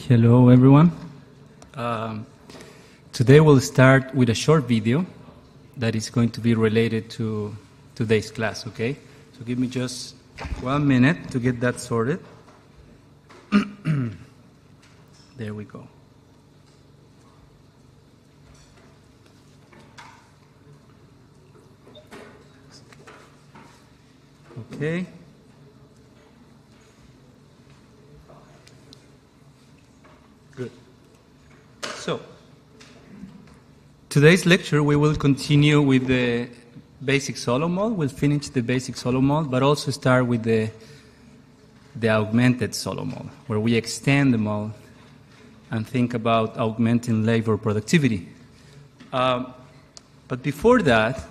Hello, everyone. Today we'll start with a short video that is going to be related to today's class, okay? So give me just 1 minute to get that sorted. There we go. Okay. Good. So, today's lecture we will continue with the basic solo mode. We'll finish the basic solo mode, but also start with the augmented solo mode, where we extend the mode and think about augmenting labor productivity. But before that,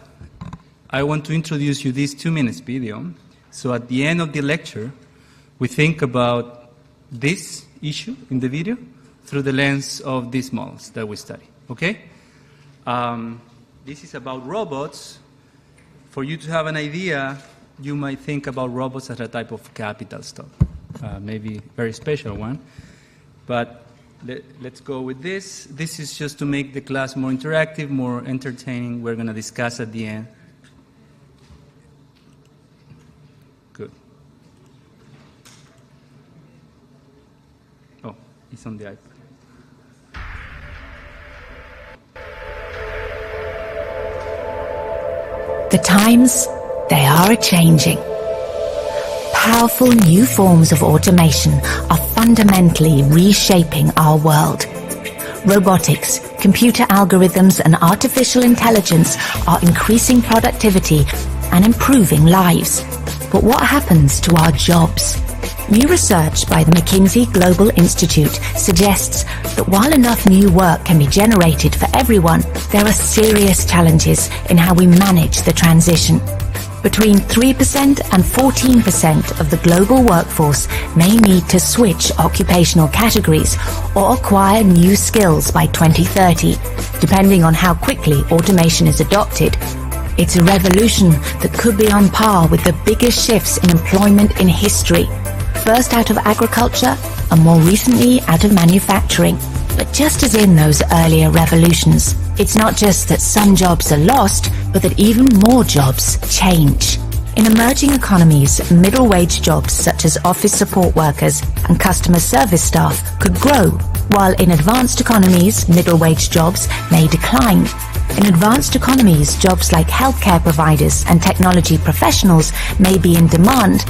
I want to introduce you this 2 minutes video. So at the end of the lecture, we think about this issue in the video through the lens of these models that we study, okay? This is about robots. For you to have an idea, you might think about robots as a type of capital stock, maybe a very special one. But let's go with this. This is just to make the class more interactive, more entertaining. We're going to discuss at the end. Good. Oh, it's on the iPad. The times, they are a-changing. Powerful new forms of automation are fundamentally reshaping our world. Robotics, computer algorithms, and artificial intelligence are increasing productivity and improving lives. But what happens to our jobs? New research by the McKinsey Global Institute suggests that while enough new work can be generated for everyone, there are serious challenges in how we manage the transition. Between 3% and 14% of the global workforce may need to switch occupational categories or acquire new skills by 2030, depending on how quickly automation is adopted. It's a revolution that could be on par with the biggest shifts in employment in history. First out of agriculture, and more recently out of manufacturing. But just as in those earlier revolutions, it's not just that some jobs are lost, but that even more jobs change. In emerging economies, middle-wage jobs such as office support workers and customer service staff could grow, while in advanced economies, middle-wage jobs may decline. In advanced economies, jobs like healthcare providers and technology professionals may be in demand,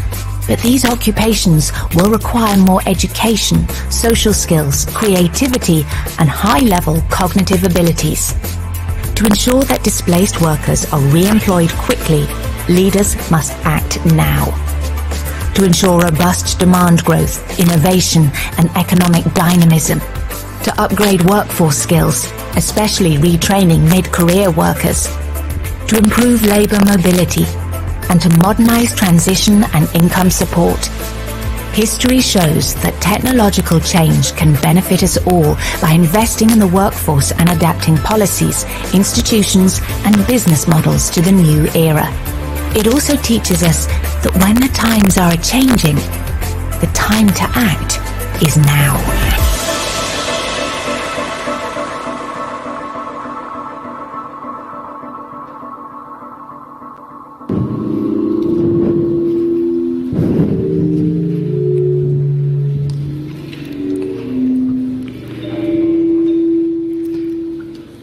but these occupations will require more education, social skills, creativity, and high-level cognitive abilities. To ensure that displaced workers are re-employed quickly, leaders must act now. To ensure robust demand growth, innovation, and economic dynamism. To upgrade workforce skills, especially retraining mid-career workers. To improve labor mobility, and to modernize transition and income support. History shows that technological change can benefit us all by investing in the workforce and adapting policies, institutions, and business models to the new era. It also teaches us that when the times are a-changing, the time to act is now.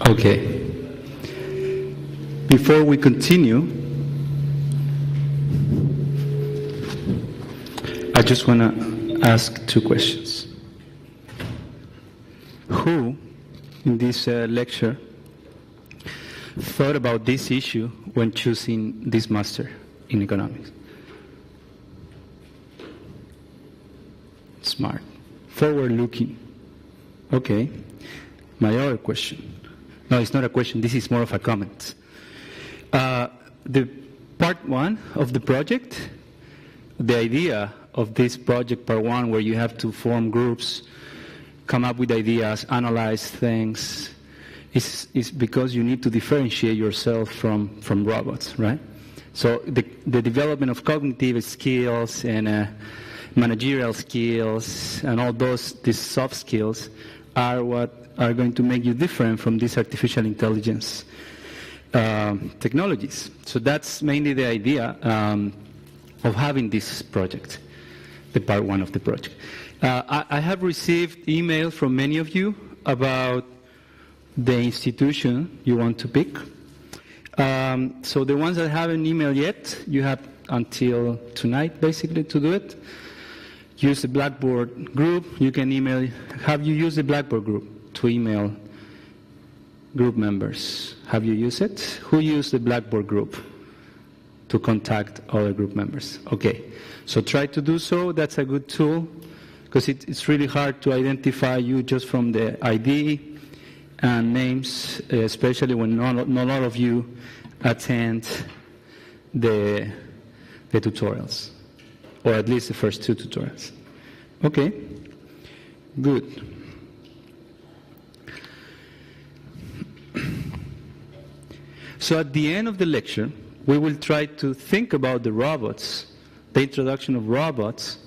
Okay. Before we continue, I just want to ask 2 questions. Who, in this lecture, thought about this issue when choosing this master in economics? Smart. Forward-looking. Okay. My other question. No, it's not a question. This is more of a comment. The part 1 of the project, the idea of this project, part 1, where you have to form groups, come up with ideas, analyze things, is because you need to differentiate yourself from robots, right? So the development of cognitive skills and managerial skills and all these soft skills are what are going to make you different from these artificial intelligence technologies. So that's mainly the idea of having this project, the part one of the project. I have received email from many of you about the institution you want to pick. So the ones that haven't emailed yet, you have until tonight, basically, to do it. Use the Blackboard group. You can email. Have you used the Blackboard group to email group members? Have you used it? Who used the Blackboard group to contact other group members? Okay. So try to do so. That's a good tool because it's really hard to identify you just from the ID and names, especially when not all of you attend the tutorials, or at least the first two tutorials. Okay, good. So at the end of the lecture, we will try to think about the robots, the introduction of robots,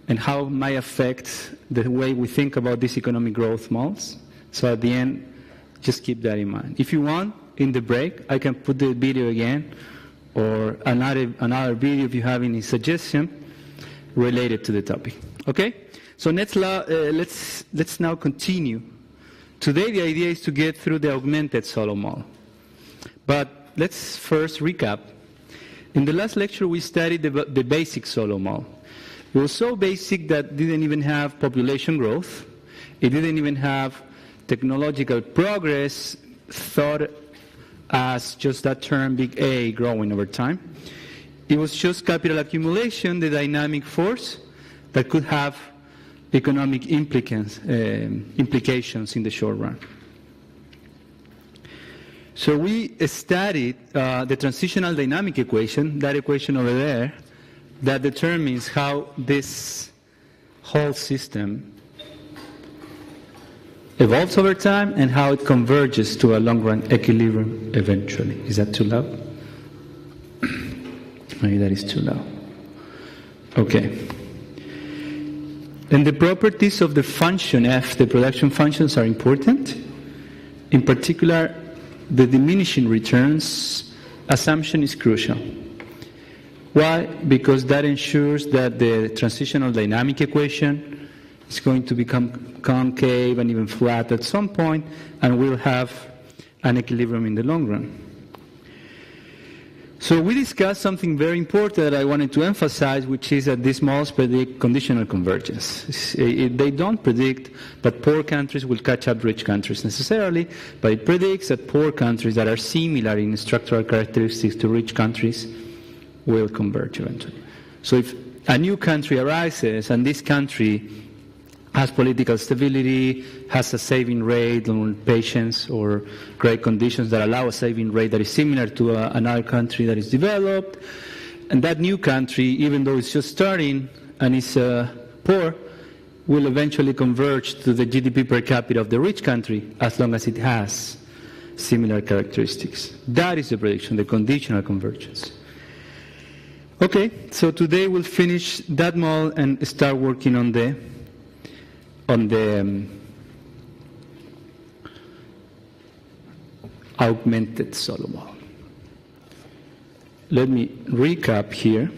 and how it might affect the way we think about these economic growth models. So at the end, just keep that in mind. If you want, in the break, I can put the video again, or another video if you have any suggestion related to the topic. Okay? So let's now continue. Today the idea is to get through the augmented solo model. But let's first recap. In the last lecture we studied the basic solo model. It was so basic that it didn't even have population growth. It didn't even have technological progress thought as just that term, big A, growing over time. It was just capital accumulation, the dynamic force that could have economic implications in the short run. So we studied the transitional dynamic equation, that equation over there, that determines how this whole system evolves over time and how it converges to a long-run equilibrium eventually. Is that too loud? Maybe that is too loud. Okay. And the properties of the function f, the production functions, are important. In particular, the diminishing returns assumption is crucial. Why? Because that ensures that the transitional dynamic equation is going to become concave and even flat at some point, and we'll have an equilibrium in the long run. So we discussed something very important that I wanted to emphasize, which is that these models predict conditional convergence. They don't predict that poor countries will catch up rich countries necessarily, but it predicts that poor countries that are similar in structural characteristics to rich countries will converge eventually. So if a new country arises and this country has political stability, has a saving rate on patients or great conditions that allow a saving rate that is similar to another country that is developed, and that new country, even though it's just starting and is poor, will eventually converge to the GDP per capita of the rich country as long as it has similar characteristics. That is the prediction, the conditional convergence. Okay, so today we'll finish that model and start working on the augmented solo model. Let me recap here.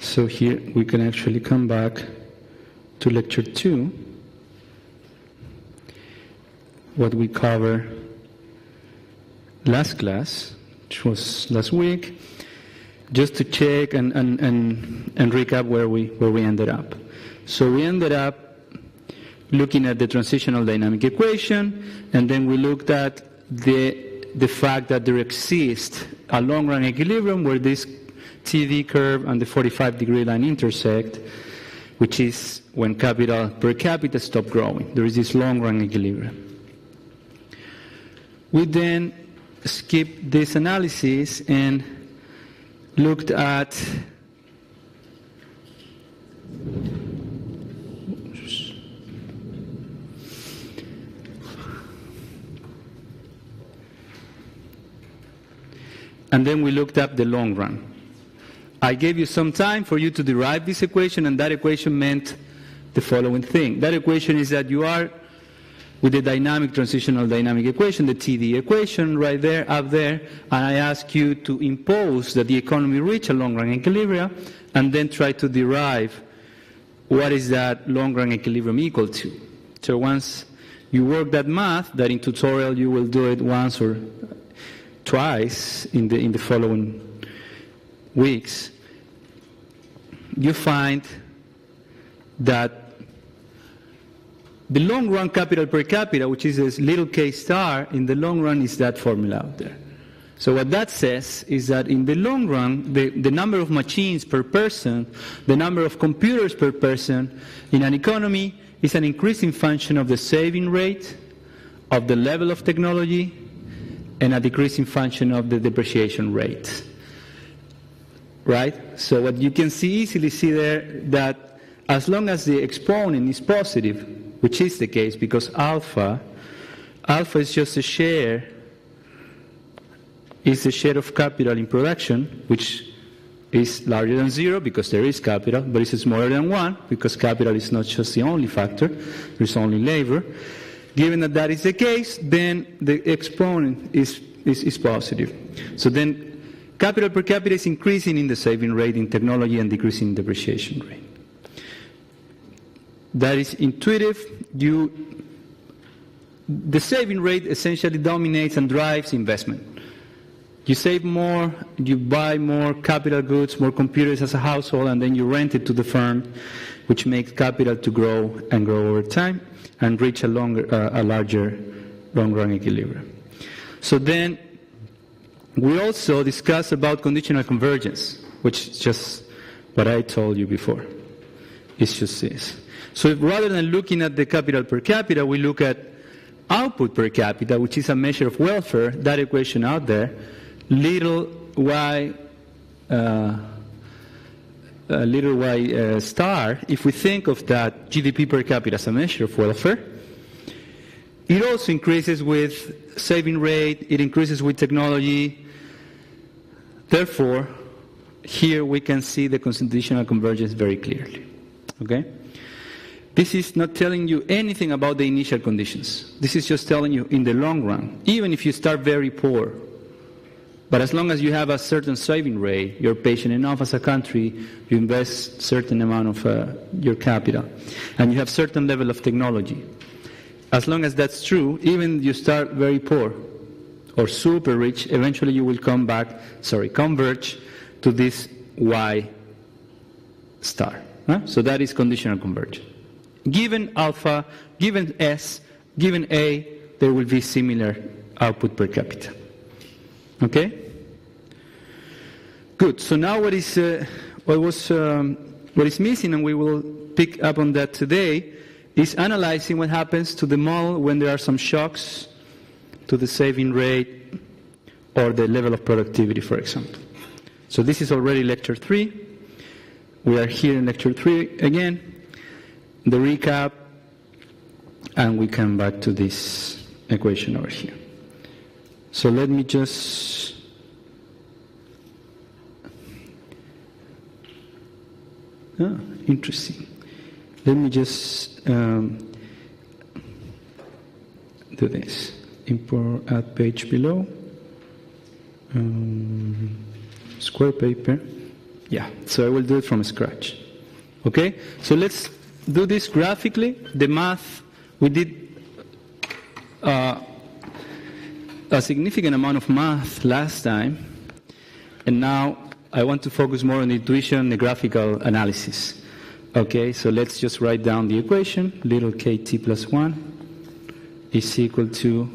So here we can actually come back to lecture 2, what we covered last class, which was last week, just to check and recap where we ended up. So we ended up looking at the transitional dynamic equation, and then we looked at the fact that there exists a long-run equilibrium where this TD curve and the 45-degree line intersect, which is when capital per capita stop growing. There is this long-run equilibrium. We then skipped this analysis and looked at and then we looked up the long run. I gave you some time for you to derive this equation, and that equation meant the following thing. That equation is that you are with the dynamic transitional dynamic equation, the TD equation right there, up there, and I ask you to impose that the economy reach a long-run equilibrium, and then try to derive what is that long-run equilibrium equal to. So once you work that math, that in tutorial you will do it once or twice in the following weeks, you find that the long-run capital per capita, which is this little k star, in the long run is that formula out there. So what that says is that in the long run, the number of machines per person, the number of computers per person in an economy is an increasing function of the saving rate, of the level of technology, and a decreasing function of the depreciation rate. Right? So what you can easily see there, that as long as the exponent is positive, which is the case because alpha is just a share, is the share of capital in production, which is larger than 0 because there is capital, but it's smaller than 1 because capital is not just the only factor, there's only labor. Given that that is the case, then the exponent is positive. So then capital per capita is increasing in the saving rate in technology and decreasing in depreciation rate. That is intuitive. The saving rate essentially dominates and drives investment. You save more, you buy more capital goods, more computers as a household, and then you rent it to the firm, which makes capital to grow and grow over time and reach a larger long-run equilibrium. So then we also discuss about conditional convergence, which is just what I told you before. It's just this. So rather than looking at the capital per capita, we look at output per capita, which is a measure of welfare, that equation out there, little y star. If we think of that GDP per capita as a measure of welfare, it also increases with saving rate, it increases with technology. Therefore, here we can see the conditional convergence very clearly. Okay? This is not telling you anything about the initial conditions. This is just telling you in the long run, even if you start very poor, but as long as you have a certain saving rate, you're patient enough as a country, you invest a certain amount of your capital, and you have certain level of technology. As long as that's true, even if you start very poor or super rich, eventually you will converge to this Y star. So that is conditional convergence. Given alpha, given S, given A, there will be similar output per capita. Okay? Good. So now what is missing, and we will pick up on that today, is analyzing what happens to the model when there are some shocks to the saving rate or the level of productivity, for example. So this is already lecture 3. We are here in lecture 3 again. The recap, and we come back to this equation over here. So let me just interesting. Let me just do this. Import, add page below. Square paper. Yeah, so I will do it from scratch. Okay? So let's do this graphically. The math, we did a significant amount of math last time, and now I want to focus more on the intuition, the graphical analysis. Okay, so let's just write down the equation. Little kt plus 1 is equal to,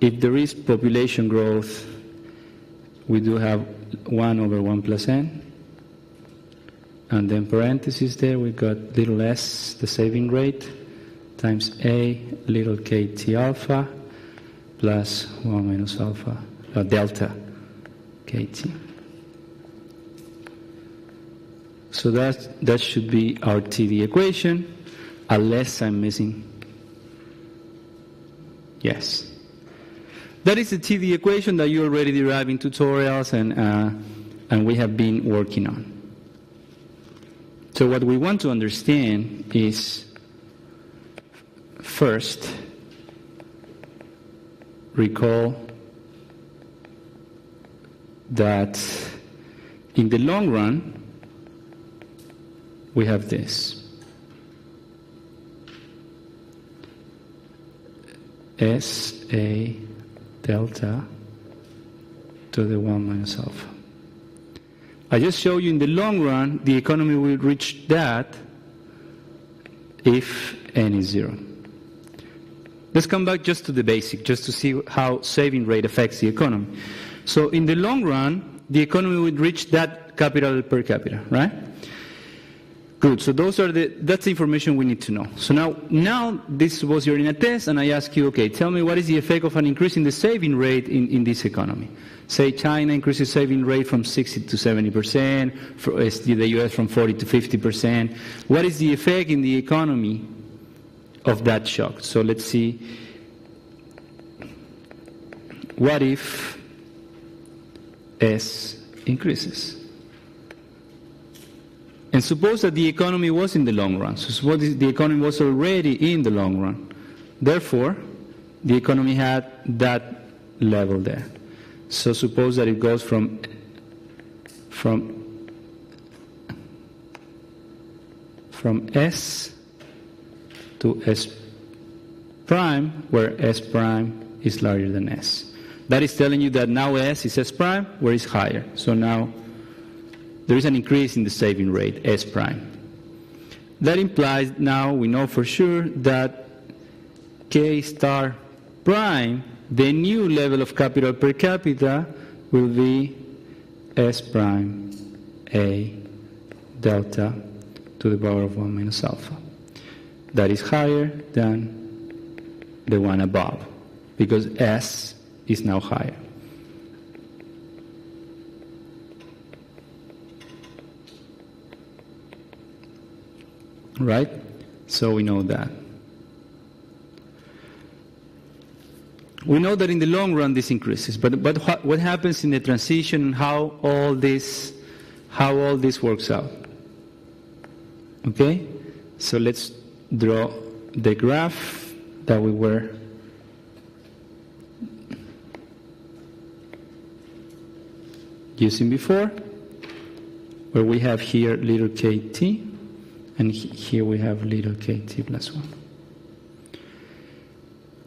if there is population growth, we do have 1 over 1 plus n. And then parentheses there, we got little s, the saving rate, times a little kt alpha plus 1 minus alpha, delta kt. So that should be our TD equation, unless I'm missing. Yes. That is the TD equation that you already derived in tutorials and we have been working on. So what we want to understand is, first, recall that in the long run, we have this. SA delta to the 1 minus alpha. I just showed you in the long run, the economy will reach that if n is 0. Let's come back just to the basic, just to see how saving rate affects the economy. So in the long run, the economy would reach that capital per capita, right? Good. So that's the information we need to know. So now this was you're in a test, and I ask you, okay, tell me what is the effect of an increase in the saving rate in this economy? Say China increases saving rate from 60 to 70%, the US from 40 to 50%. What is the effect in the economy of that shock? So let's see. What if S increases? And suppose that the economy was in the long run. So suppose the economy was already in the long run. Therefore, the economy had that level there. So suppose that it goes from S to S prime, where S prime is larger than S. That is telling you that now S is S prime, where it's higher. So now there is an increase in the saving rate, S prime. That implies now we know for sure that K star prime, the new level of capital per capita, will be S prime A delta to the power of 1 minus alpha. That is higher than the one above, because S is now higher. Right? So we know that. We know that in the long run this increases, but what happens in the transition and how all this works out? Okay? So let's draw the graph that we were using before, where we have here little kt, and here we have little kt plus 1.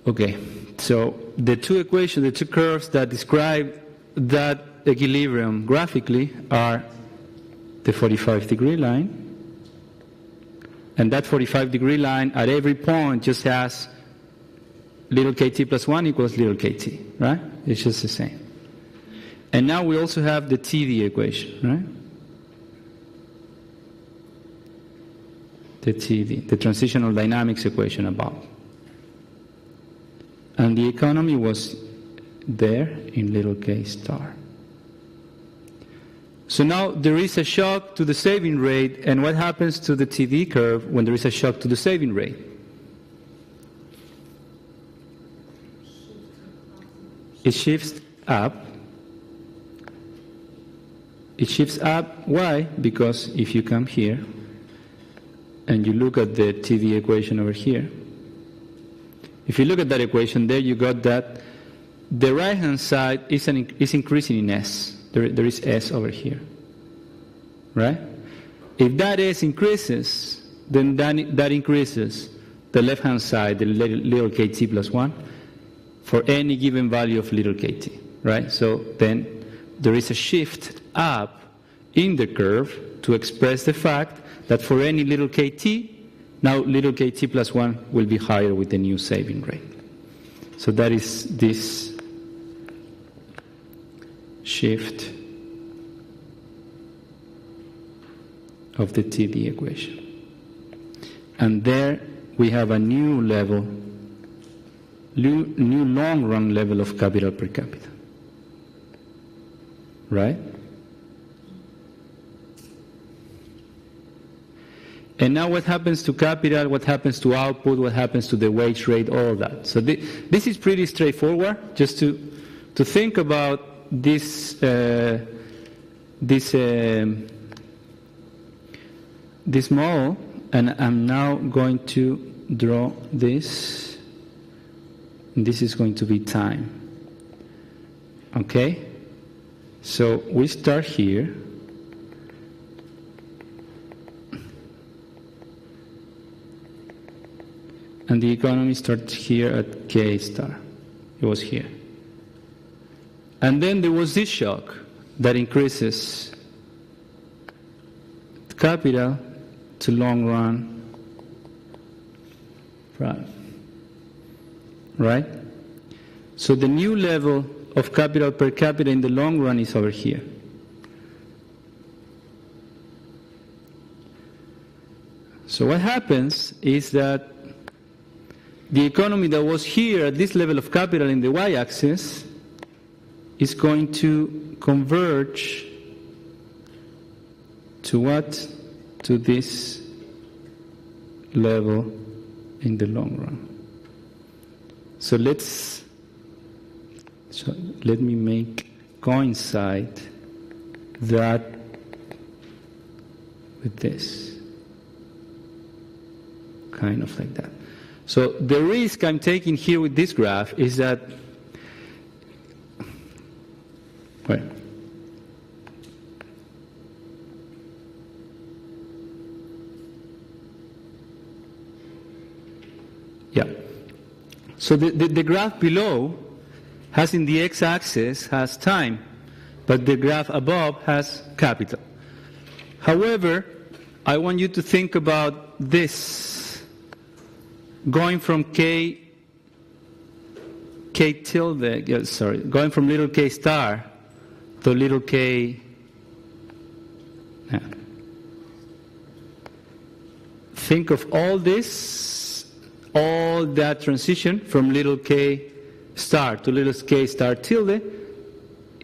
Okay, so the two equations, the two curves that describe that equilibrium graphically are the 45-degree line, and that 45-degree line at every point just has little kt plus 1 equals little kt, right? It's just the same. And now we also have the TD equation, right? The TD, the transitional dynamics equation above. And the economy was there in little k star. So now there is a shock to the saving rate, and what happens to the TD curve when there is a shock to the saving rate? It shifts up. It shifts up. Why? Because if you come here and you look at the TD equation over here, if you look at that equation there, you got that the right-hand side is increasing in S. There is S over here, right? If that S increases, then that increases the left-hand side, the little kt plus 1, for any given value of little kt, right? So then there is a shift up in the curve to express the fact that for any little kt, now little kt plus 1 will be higher with the new saving rate. So that is this shift of the TD equation. And there we have a new level, new long-run level of capital per capita. Right? And now what happens to capital, what happens to output, what happens to the wage rate, all of that. So this is pretty straightforward, just to think about this model. And I'm now going to draw this. And this is going to be time. Okay? So we start here. And the economy starts here at K star. It was here. And then there was this shock that increases capital to long run prime. Right? So the new level of capital per capita in the long run is over here. So what happens is that the economy that was here at this level of capital in the y-axis is going to converge to what? To this level in the long run. So let me make coincide that with this. Kind of like that. So the risk I'm taking here with this graph is that, well, yeah. So the graph below has in the x-axis has time, but the graph above has capital. However, I want you to think about this. Going from K tilde, going from little k star to little k. Yeah. Think of all this, all that transition from little k star to little k star tilde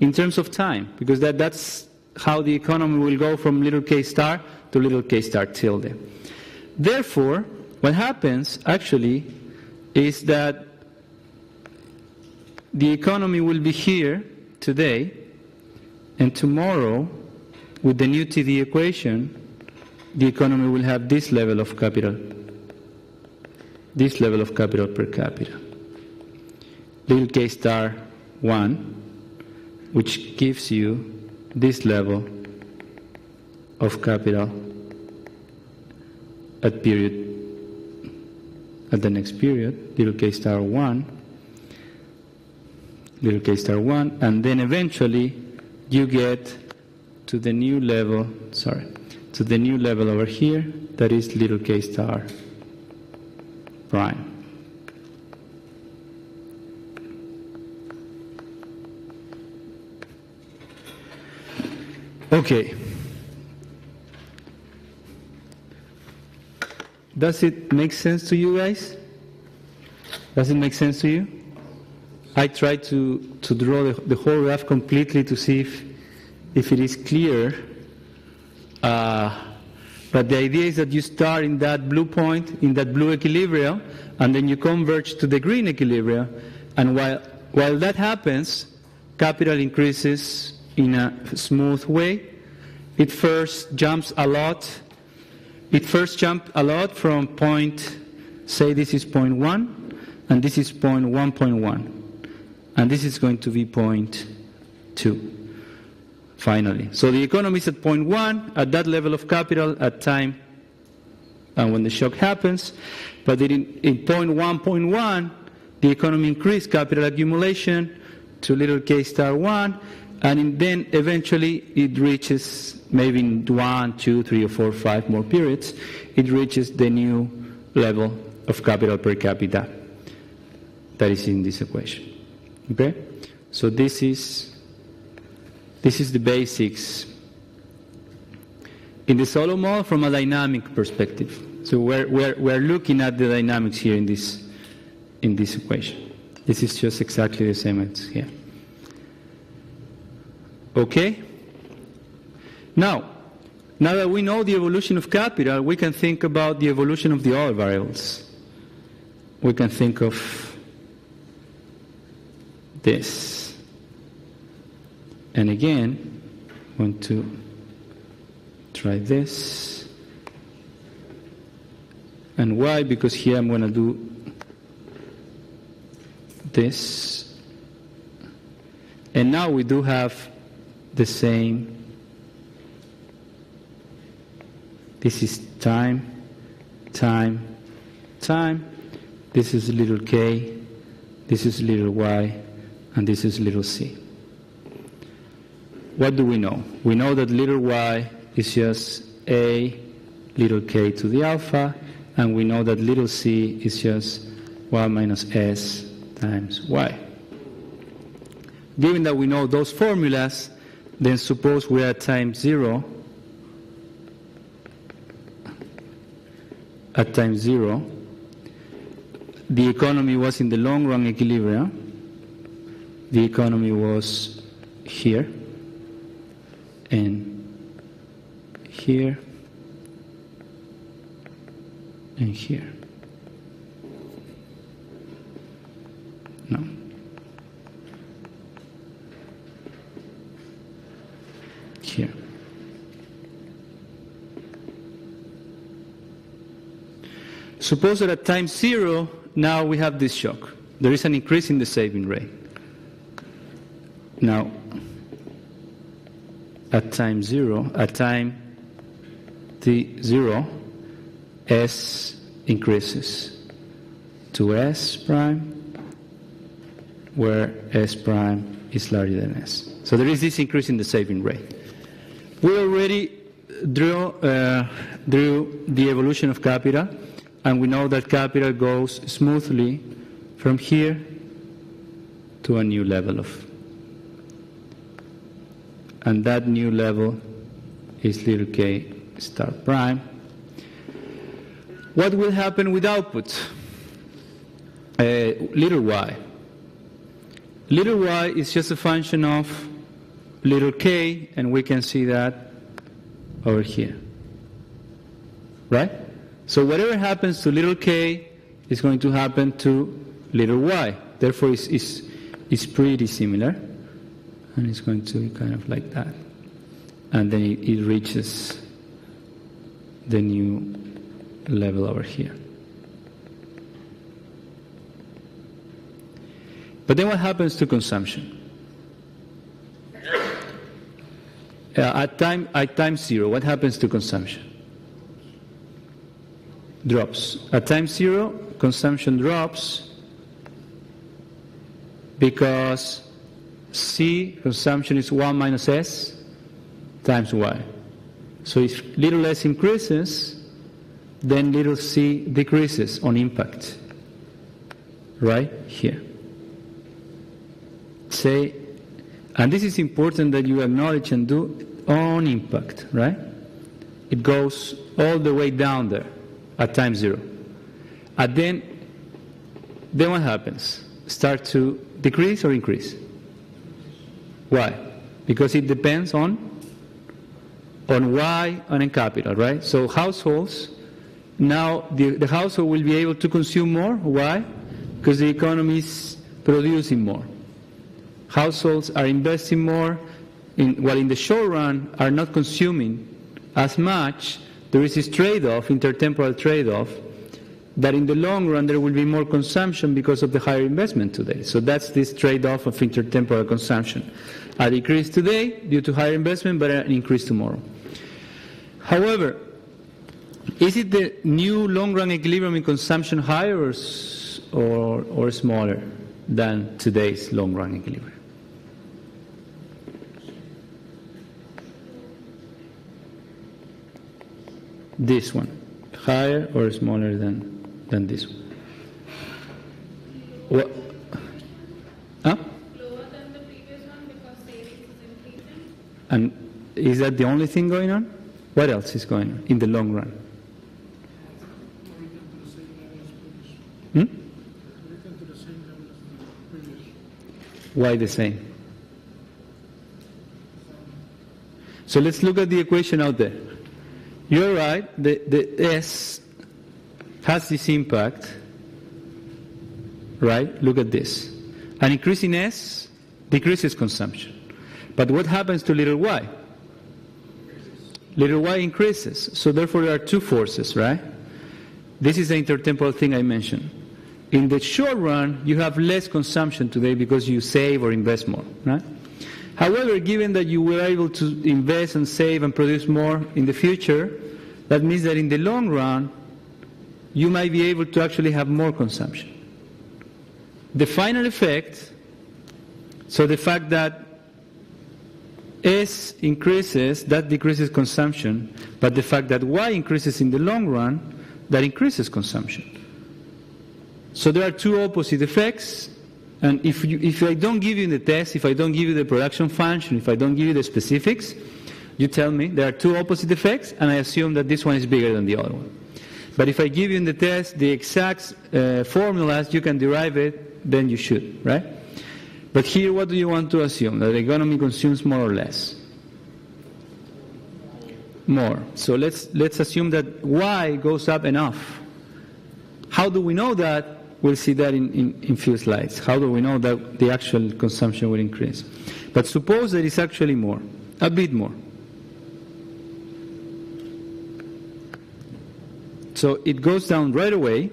in terms of time, because that's how the economy will go from little k star to little k star tilde. Therefore, what happens actually is that the economy will be here today, and tomorrow, with the new TD equation, the economy will have this level of capital per capita. Little k star 1, which gives you this level of capital at the next period, little k star 1, and then eventually you get to the new level, over here, that is little k star prime. Okay. Does it make sense to you guys? Does it make sense to you? I tried to draw the whole graph completely to see if it is clear. But the idea is that you start in that blue point, in that blue equilibrium, and then you converge to the green equilibrium. And while that happens, capital increases in a smooth way. It first jumps a lot. It first jumped a lot from point, say this is 0.1, and this is 1.1. And this is going to be 0.2, finally. So the economy is at 0.1, at that level of capital, at time, and when the shock happens. But in 0.1, the economy increased capital accumulation to little k star 1, and then eventually it reaches, maybe in 1, 2, 3, or 4, 5 more periods, it reaches the new level of capital per capita that is in this equation. Okay? So this is the basics in the Solow model from a dynamic perspective. So we're looking at the dynamics here in this equation. This is just exactly the same as here. Okay? Now, Now that we know the evolution of capital, we can think about the evolution of the other variables. We can think of this. And again, I want to try this. And why? Because here I'm going to do this. And now we do have the same. This is time, time, time. This is little k, this is little y, and this is little c. What do we know? We know that little y is just a little k to the alpha, and we know that little c is just y minus s times y. Given that we know those formulas, then suppose we're at time 0. At time 0, the economy was in the long run equilibrium. The economy was here, and here, and here. No. Here. Suppose that at time 0, now we have this shock. There is an increase in the saving rate. Now, at time 0, at time t0, S increases to S prime, where S prime is larger than S. So there is this increase in the saving rate. We already drew the evolution of capital, and we know that capital goes smoothly from here to a new level of. And that new level is little k star prime. What will happen with output? Little y. Little y is just a function of little k, and we can see that over here. Right? So whatever happens to little k is going to happen to little y. Therefore, it's pretty similar. And it's going to be kind of like that. And then it reaches the new level over here. But then what happens to consumption? At time 0, what happens to consumption? Drops. At time 0, consumption drops because C, consumption is 1 minus S times Y. So if little s increases, then little c decreases on impact. Right here. Say, and this is important that you acknowledge and do on impact, right? It goes all the way down there at time 0. And then what happens? Start to decrease or increase? Why? Because it depends on Y and in capital, right? So households, now the household will be able to consume more. Why? Because the economy is producing more. Households are investing more, while in the short run are not consuming as much. There is this trade-off, intertemporal trade-off, that in the long run there will be more consumption because of the higher investment today. So that's this trade-off of intertemporal consumption. A decrease today due to higher investment, but an increase tomorrow. However, is it the new long-run equilibrium in consumption higher or smaller than today's long-run equilibrium? This one, higher or smaller than this one? What? Huh? Lower than the previous one because savings is increasing. And is that the only thing going on? What else is going on in the long run? Why the same? So let's look at the equation out there. You're right, the S has this impact, right? Look at this. An increase in S decreases consumption. But what happens to little y? Little y increases. So therefore there are two forces, right? This is the intertemporal thing I mentioned. In the short run, you have less consumption today because you save or invest more, right? However, given that you were able to invest and save and produce more in the future, that means that in the long run, you might be able to actually have more consumption. The final effect, so the fact that S increases, that decreases consumption, but the fact that Y increases in the long run, that increases consumption. So there are two opposite effects, and if I don't give you the test, if I don't give you the production function, if I don't give you the specifics, you tell me there are two opposite effects, and I assume that this one is bigger than the other one. But if I give you in the test the exact formulas, you can derive it, then you should, right? But here, what do you want to assume? That the economy consumes more or less? More. So let's assume that Y goes up enough. How do we know that? We'll see that in few slides. How do we know that the actual consumption will increase? But suppose that it's actually more, a bit more. So it goes down right away,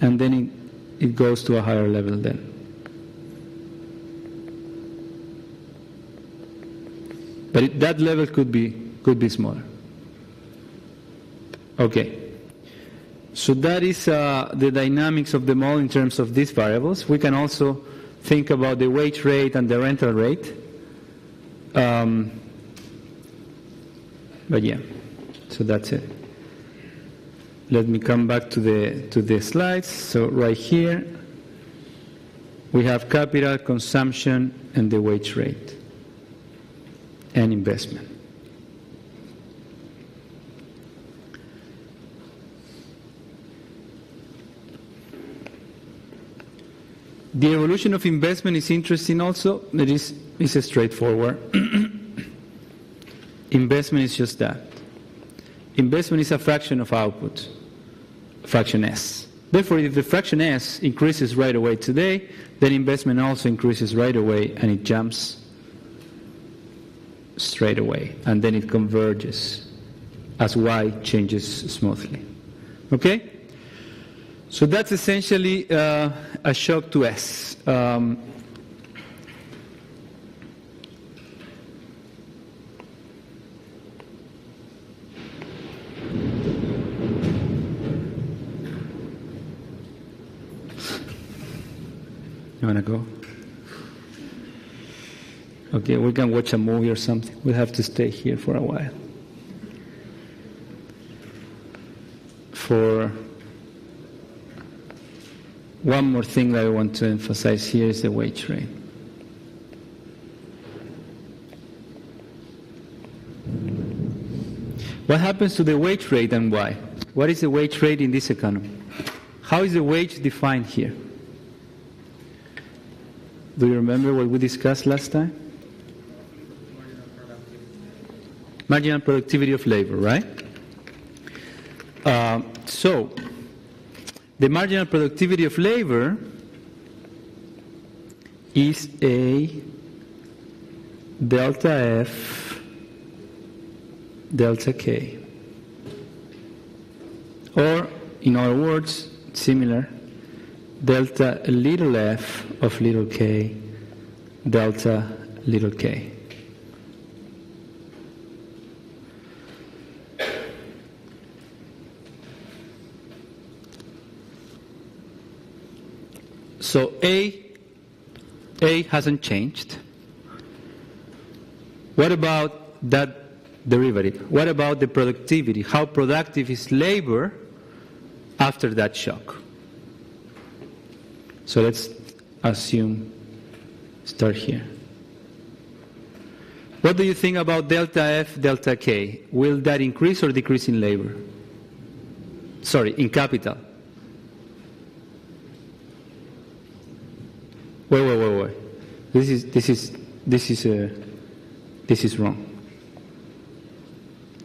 and then it goes to a higher level then. But that level could be smaller. Okay. So that is the dynamics of the model in terms of these variables. We can also think about the wage rate and the rental rate. But yeah, so that's it. Let me come back to the slides. So right here, we have capital, consumption, and the wage rate, and investment. The evolution of investment is interesting also. It is straightforward. Investment is just that. Investment is a fraction of output, fraction S. Therefore, if the fraction S increases right away today, then investment also increases right away, and it jumps straight away, and then it converges as Y changes smoothly. Okay? So that's essentially a shock to S. You want to go? Okay, we can watch a movie or something. We'll have to stay here for a while. For one more thing that I want to emphasize here is the wage rate. What happens to the wage rate and why? What is the wage rate in this economy? How is the wage defined here? Do you remember what we discussed last time? Marginal productivity of labor, right? So, the marginal productivity of labor is a delta F, delta K. Or, in other words, similar, delta little f of little k, delta little k. So A hasn't changed. What about that derivative? What about the productivity? How productive is labor after that shock? So let's start here. What do you think about delta F, delta K? Will that increase or decrease in labor? Sorry, in capital. Wait. This is wrong.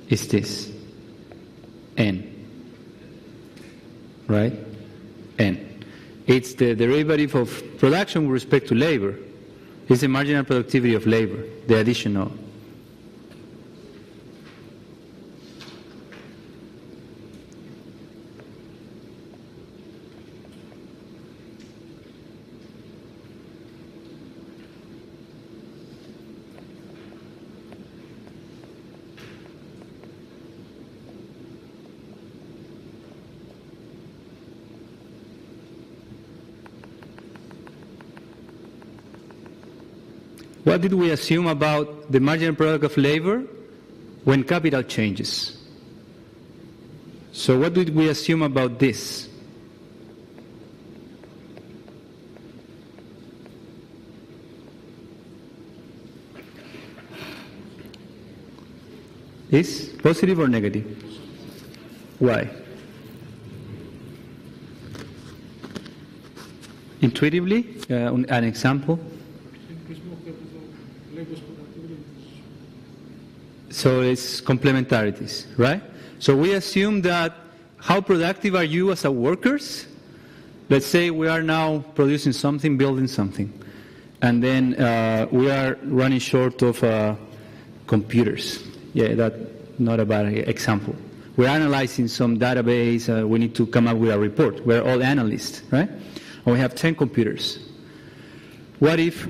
is this, N. Right? N. It's the derivative of production with respect to labor. It's the marginal productivity of labor, the additional. What did we assume about the marginal product of labor when capital changes? So what did we assume about this? Is positive or negative? Why? Intuitively, an example. So it's complementarities, right? So we assume that how productive are you as a workers? Let's say we are now producing something, building something, and then we are running short of computers. Yeah, that's not a bad example. We're analyzing some database, we need to come up with a report. We're all analysts, right? And we have 10 computers. What if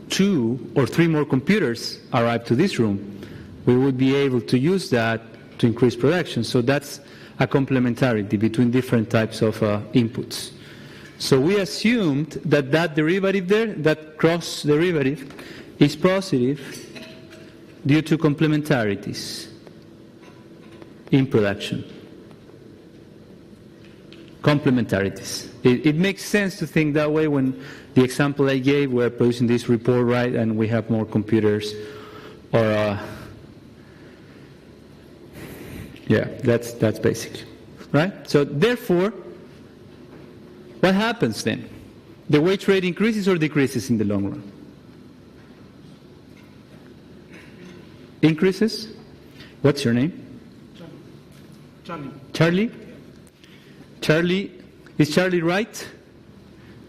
2 or 3 more computers arrive to this room? We would be able to use that to increase production. So that's a complementarity between different types of inputs. So we assumed that that derivative there, that cross derivative, is positive due to complementarities in production. Complementarities. It makes sense to think that way when the example I gave, we're producing this report, right, and we have more computers, or yeah, that's basic, right? So therefore, what happens then? The wage rate increases or decreases in the long run? Increases? What's your name? Charlie. Charlie? Charlie, is Charlie right?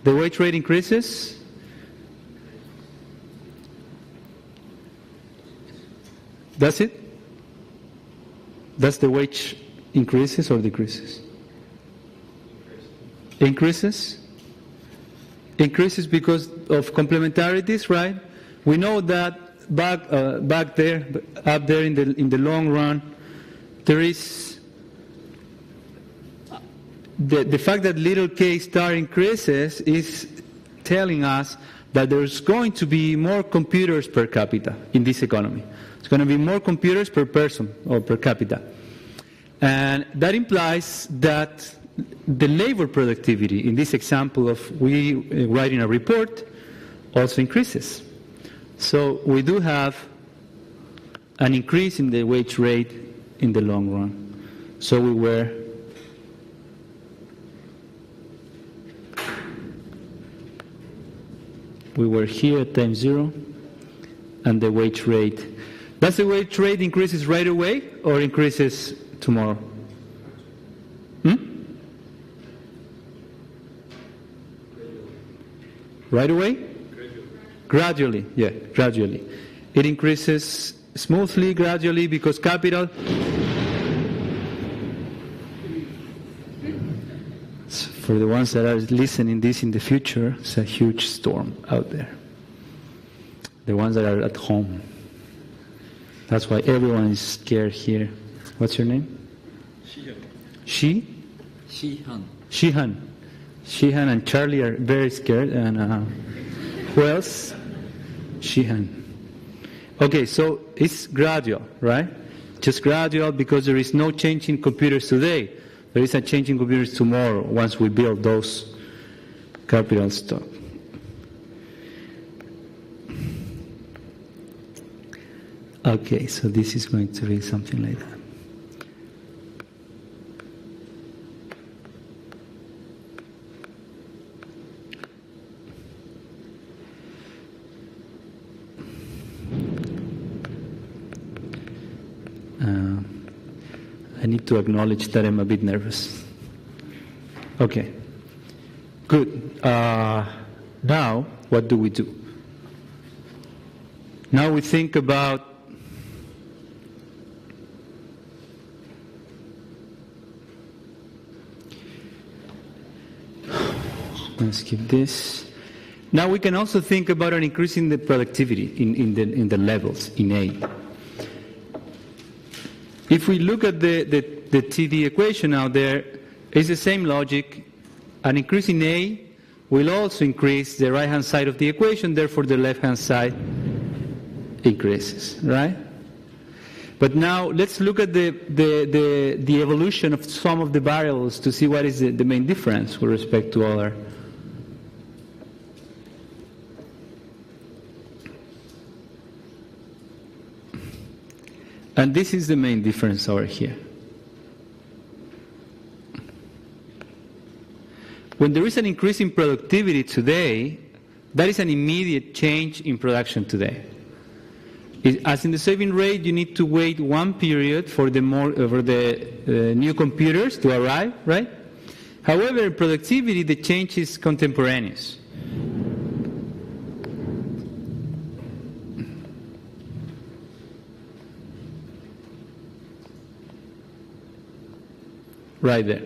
The wage rate increases? Does it? Does the wage increases or decreases? Increases? Increases because of complementarities, right? We know that back there, up there in the long run, there is the fact that little k star increases is telling us that there's going to be more computers per capita in this economy. It's going to be more computers per person or per capita. And that implies that the labor productivity in this example of we writing a report also increases. So we do have an increase in the wage rate in the long run. So we were here at time 0, and the wage rate. Does the wage rate increases right away or increases tomorrow? Right away? Gradually, yeah, gradually. It increases smoothly, gradually, because capital. For the ones that are listening this in the future, it's a huge storm out there. The ones that are at home. That's why everyone is scared here. What's your name? Shihan. She? Shihan. Shihan. Shihan and Charlie are very scared. And who else? Shihan. Okay, so it's gradual, right? Just gradual because there is no change in computers today. There is a change in computers tomorrow once we build those capital stock. Okay, so this is going to be something like that. need to acknowledge that I'm a bit nervous. Okay. Good. Now, what do we do? Now we think about let's skip this. Now we can also think about an increase in the productivity in the levels in A. If we look at the TD equation out there, it's the same logic. An increase in A will also increase the right-hand side of the equation, therefore the left-hand side increases, right? But now let's look at the evolution of some of the variables to see what is the main difference with respect to other. And this is the main difference over here. When there is an increase in productivity today, that is an immediate change in production today. As in the saving rate, you need to wait one period for the new computers to arrive, right? However, in productivity, the change is contemporaneous. Right there.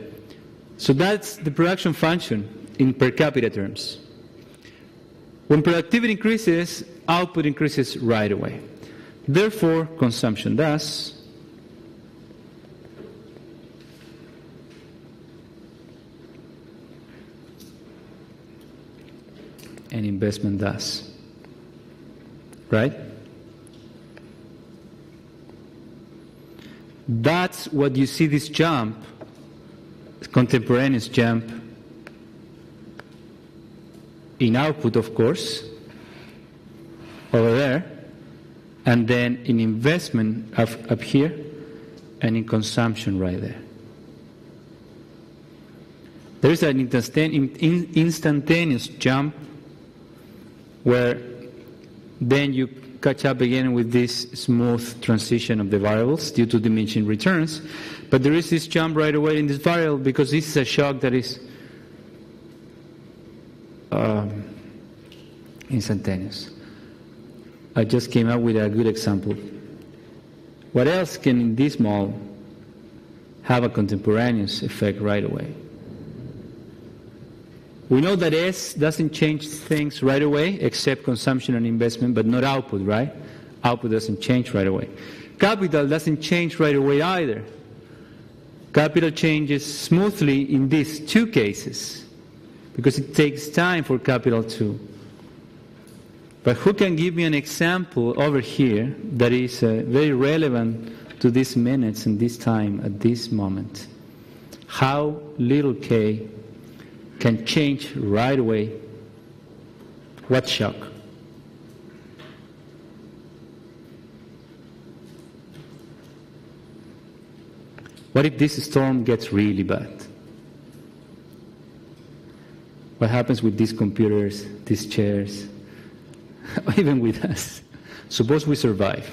So that's the production function in per capita terms. When productivity increases, output increases right away. Therefore, consumption does. And investment does. Right? That's what you see this jump, contemporaneous jump in output, of course, over there, and then in investment up here, and in consumption right there. There is an instantaneous jump where then you catch up again with this smooth transition of the variables due to diminishing returns. But there is this jump right away in this variable because this is a shock that is instantaneous. I just came up with a good example. What else can in this model have a contemporaneous effect right away? We know that S doesn't change things right away except consumption and investment, but not output, right? Output doesn't change right away. Capital doesn't change right away either. Capital changes smoothly in these two cases because it takes time for capital to. But who can give me an example over here that is very relevant to these minutes and this time at this moment? How little k can change right away? What shock? What if this storm gets really bad? What happens with these computers, these chairs, even with us? Suppose we survive.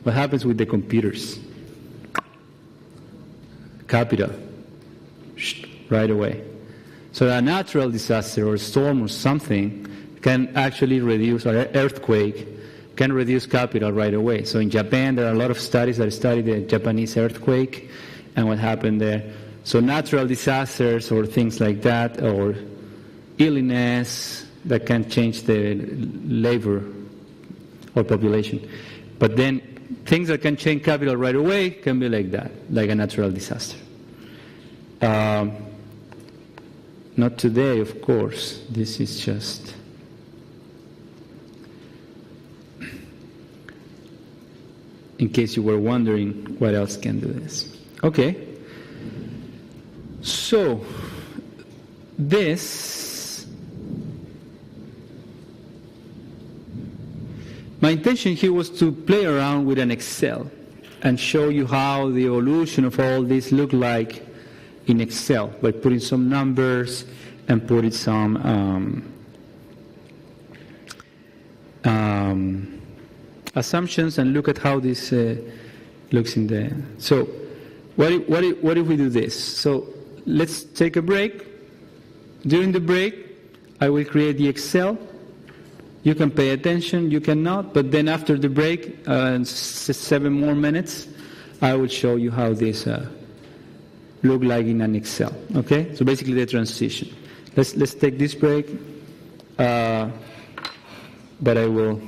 What happens with the computers? Capital, right away. So a natural disaster or storm or something can actually reduce, or an earthquake can reduce capital right away. So in Japan, there are a lot of studies that study the Japanese earthquake and what happened there. So natural disasters or things like that, or illness that can change the labor or population. But then things that can change capital right away can be like that, like a natural disaster. Not today, of course. This is just in case you were wondering what else can do this. Okay. So this, my intention here was to play around with an Excel and show you how the evolution of all this look like in Excel by putting some numbers and putting some assumptions and look at how this looks in the. So What if we do this? So let's take a break. During the break, I will create the Excel. You can pay attention, you cannot, but then after the break, 7 more minutes, I will show you how this look like in an Excel. Okay? So basically the transition. Let's take this break, but I will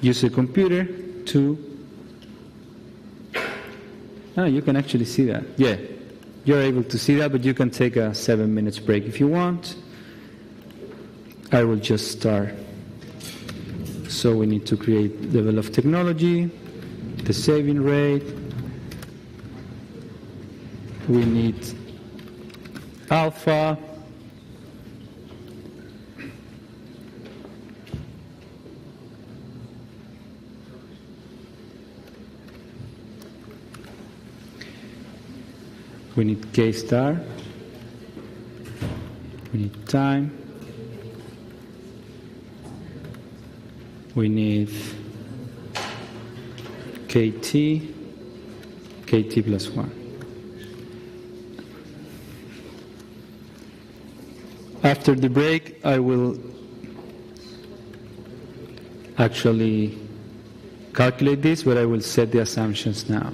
use the computer to. You can actually see that. Yeah, you're able to see that, but you can take a 7 minutes break if you want. I will just start. So we need to create level of technology, the saving rate. We need alpha. We need K star. We need time. We need KT, KT plus 1. After the break, I will actually calculate this, but I will set the assumptions now.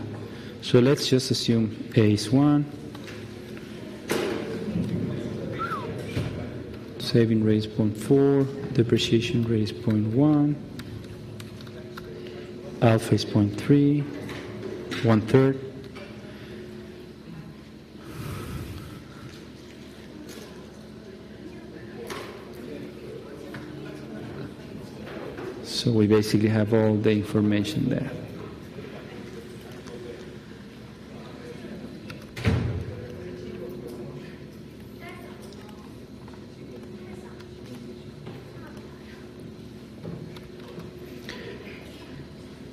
So let's just assume A is 1. Saving rate is 0.4. Depreciation rate is 0.1. Alpha is 0.3. 1/3. So we basically have all the information there.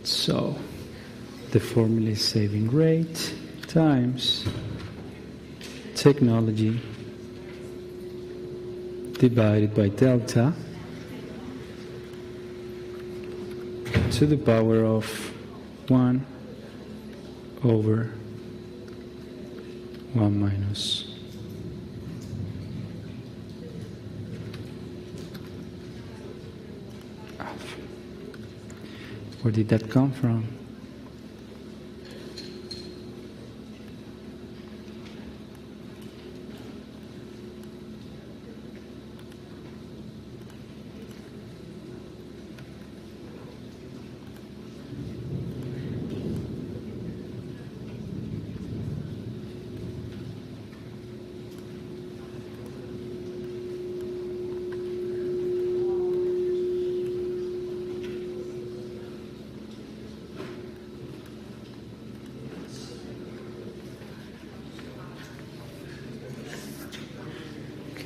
So the formula is saving rate times technology divided by delta to the power of 1 over 1 minus alpha. Where did that come from?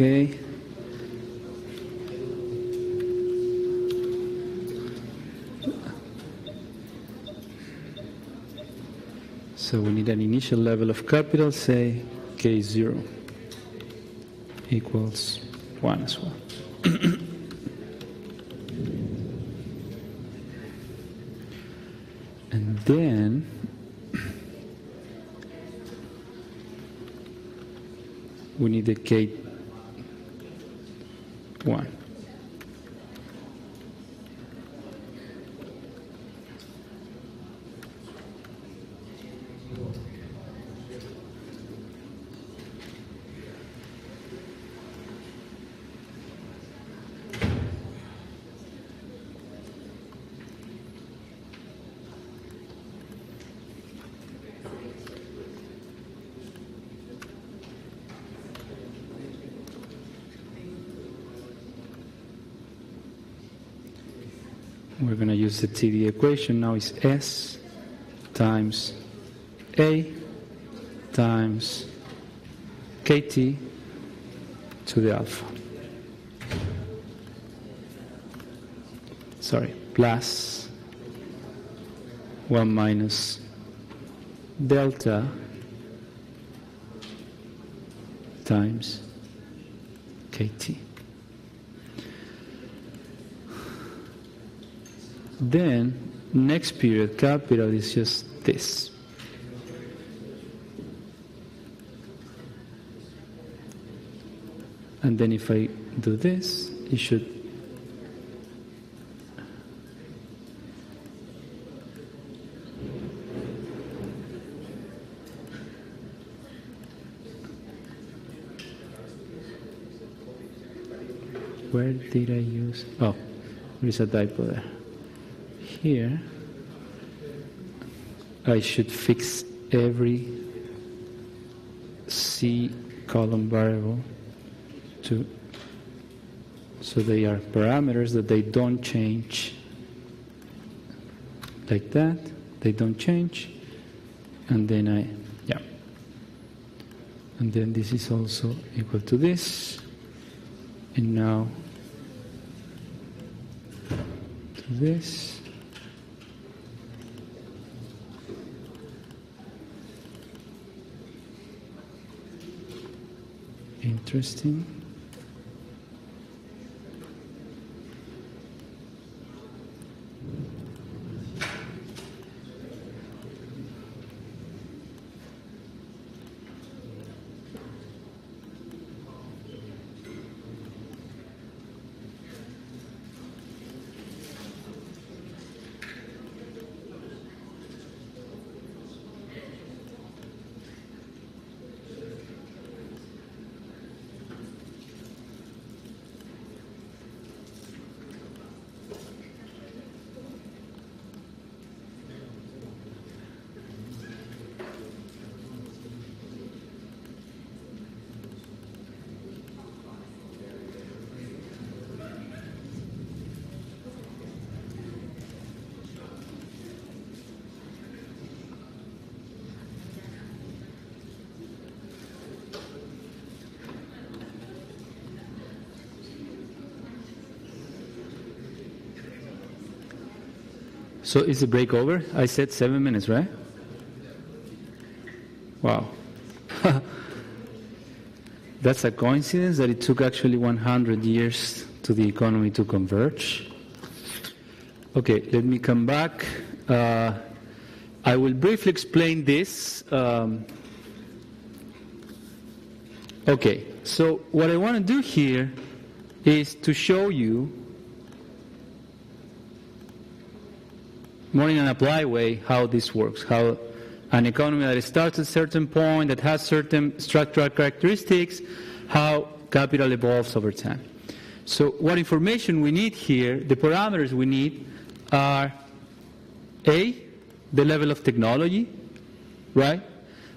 Okay. So we need an initial level of capital, say K0 equals 1 as well. And then we need a K1. We're going to use the TD equation. Now it's S times A times KT to the alpha. Sorry, plus 1 minus delta times KT. Then, next period, capital is just this. And then if I do this, it should where did I use? Oh, there is a typo there. Here, I should fix every C column variable to, so they are parameters that they don't change. Like that, they don't change. And then and then this is also equal to this. And now to this. Interesting. So is the break over? I said 7 minutes, right? Wow. That's a coincidence that it took actually 100 years to the economy to converge. Okay, let me come back. I will briefly explain this. Okay, so what I want to do here is to show you, more in an applied way, how this works, how an economy that starts at a certain point, that has certain structural characteristics, how capital evolves over time. So what information we need here, the parameters we need are A, the level of technology, right?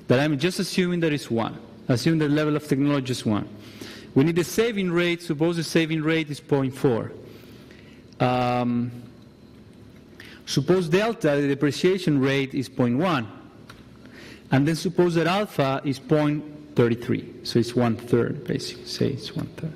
That I'm just assuming that is 1. Assume the level of technology is 1. We need the saving rate. Suppose the saving rate is 0.4. Suppose delta, the depreciation rate, is 0.1. And then suppose that alpha is 0.33. So it's 1/3, basically. Say it's 1/3.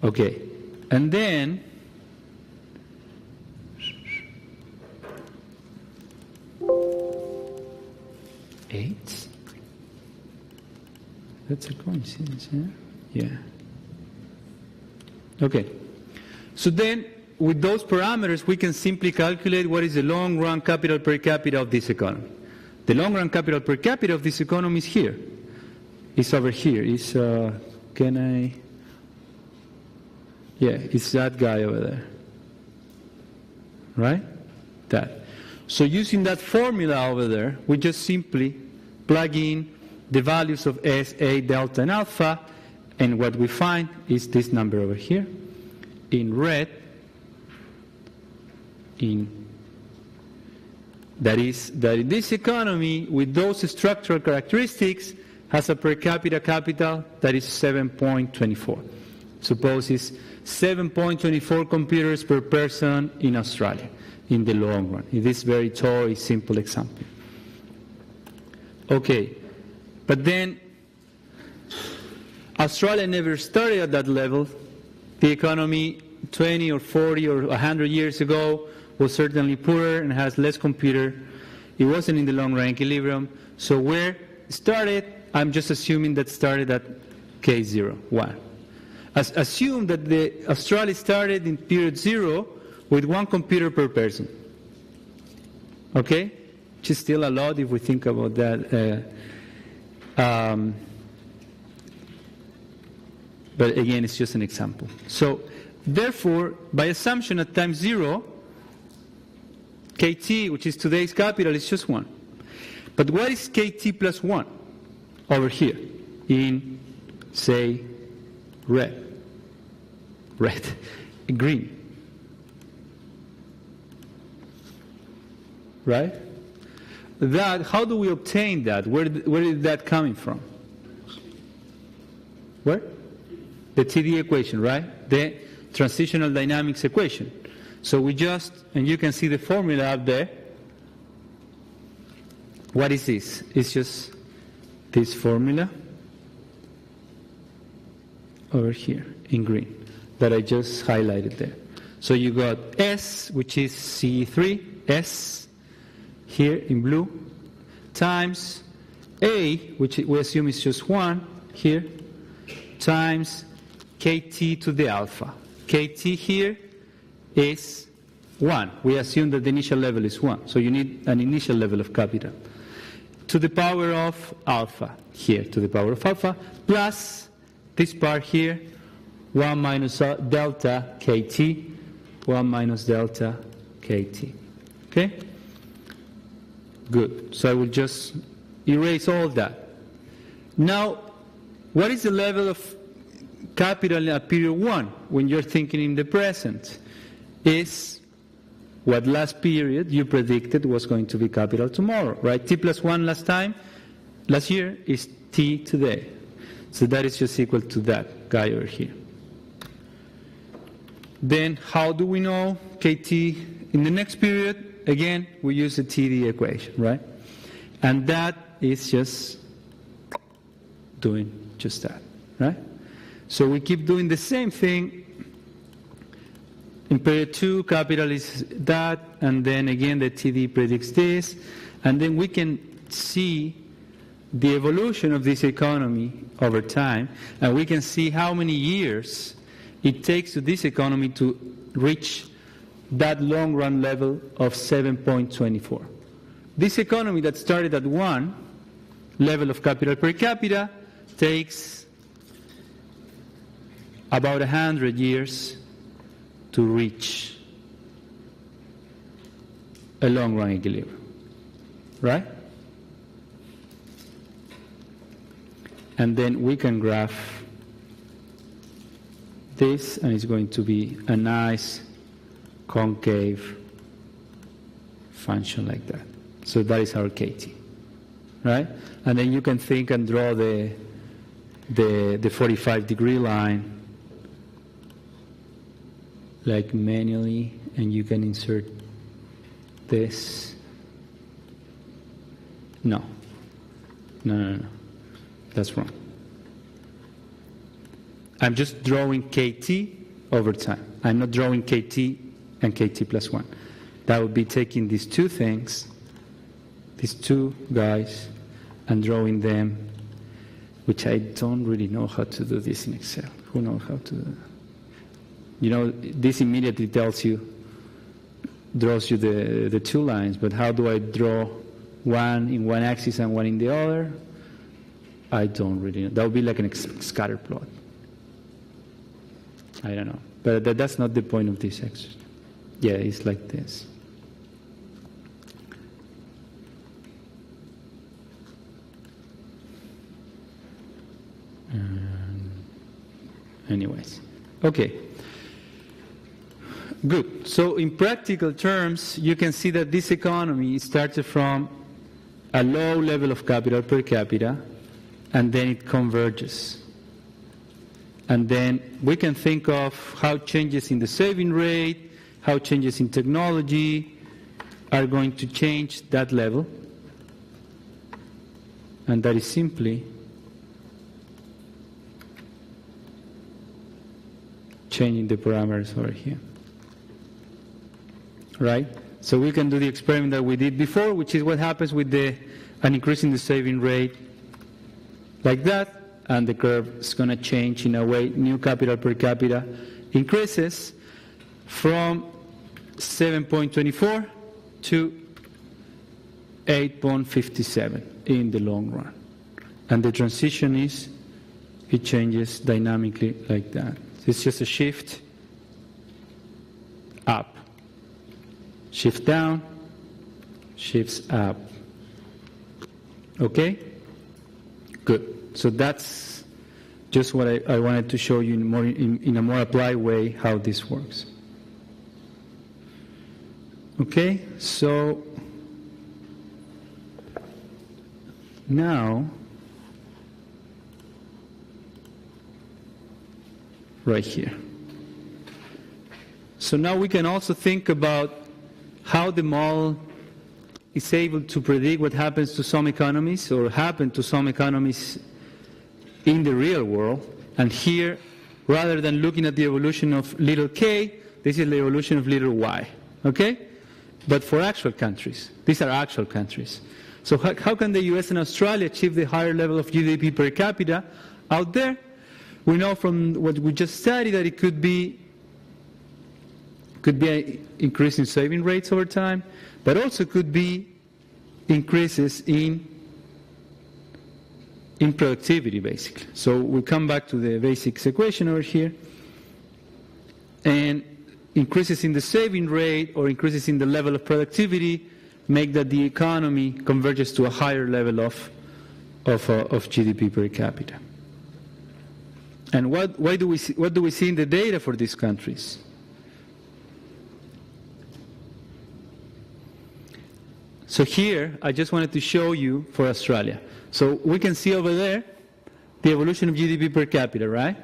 Okay. And then eight. That's a coincidence, yeah? Yeah. Okay. So then, with those parameters, we can simply calculate what is the long-run capital per capita of this economy. The long-run capital per capita of this economy is here. It's over here. It's, yeah, it's that guy over there. Right? That. So using that formula over there, we just simply plug in the values of S, A, delta, and alpha, and what we find is this number over here. In red, that in this economy, with those structural characteristics, has a per capita capital that is 7.24. Suppose it's 7.24 computers per person in Australia in the long run. In this very toy, simple example. Okay, but then Australia never started at that level. The economy 20 or 40 or 100 years ago was certainly poorer and has less computer. It wasn't in the long run equilibrium. So where it started, I'm just assuming that started at K0, 1. Assume that the Australia started in period 0 with 1 computer per person. Okay? Which is still a lot if we think about that. But again, it's just an example. So, therefore, by assumption at time 0, KT, which is today's capital, is just 1. But what is KT plus 1 over here in, say, red, green? Right? That, how do we obtain that? Where is that coming from? Where? The TD equation, right? The transitional dynamics equation. So we just, and you can see the formula up there. What is this? It's just this formula over here in green that I just highlighted there. So you got S, which is C3, S, here in blue, times A, which we assume is just 1 here, times KT to the alpha. KT here is 1. We assume that the initial level is 1. So you need an initial level of capital. To the power of alpha, here, to the power of alpha, plus this part here, 1 minus delta KT, 1 minus delta KT. Okay? Good. So I will just erase all that. Now, what is the level of capital at period 1 when you're thinking in the present? Is what last period you predicted was going to be capital tomorrow, right? T plus 1 last year is T today. So that is just equal to that guy over here. Then how do we know KT in the next period? Again, we use the TD equation, right? And that is just doing just that, right? So we keep doing the same thing. In period 2, capital is that, and then again the TD predicts this, and then we can see the evolution of this economy over time, and we can see how many years it takes to this economy to reach that long-run level of 7.24. This economy that started at 1 level of capital per capita takes about 100 years to reach a long-run equilibrium, right? And then we can graph this, and it's going to be a nice concave function like that. So that is our KT, right? And then you can think and draw the 45-degree line like manually, and you can insert this. No, that's wrong. I'm just drawing KT over time. I'm not drawing KT and KT plus 1. That would be taking these two things, these two guys, and drawing them, which I don't really know how to do this in Excel. Who knows how to do that? You know, this immediately draws you the two lines, but how do I draw one in one axis and one in the other? I don't really know. That would be like a scatter plot. I don't know. But that's not the point of this exercise. Yeah, it's like this. Anyways. Okay. Good. So in practical terms, you can see that this economy started from a low level of capital per capita, and then it converges. And then we can think of how changes in the saving rate, how changes in technology are going to change that level. And that is simply changing the parameters over here. Right? So we can do the experiment that we did before, which is what happens with an increase in the saving rate like that. and the curve is going to change in a way. New capital per capita increases from 7.24 to 8.57 in the long run. And the transition is, it changes dynamically like that. It's just a shift up, shift down, shifts up. Okay? Good. So that's just what I wanted to show you in a more applied way how this works. Okay? So now, right here. So now we can also think about how the model is able to predict what happens to some economies or happen to some economies in the real world. And here, rather than looking at the evolution of little k, this is the evolution of little y. Okay? But for actual countries. These are actual countries. So how can the US and Australia achieve the higher level of GDP per capita out there? We know from what we just studied that it could be an increase in saving rates over time, but also could be increases in productivity, basically. So we come back to the basics equation over here, and increases in the saving rate or increases in the level of productivity make that the economy converges to a higher level of GDP per capita. And what do we see in the data for these countries? So here, I just wanted to show you for Australia. So we can see over there the evolution of GDP per capita, right?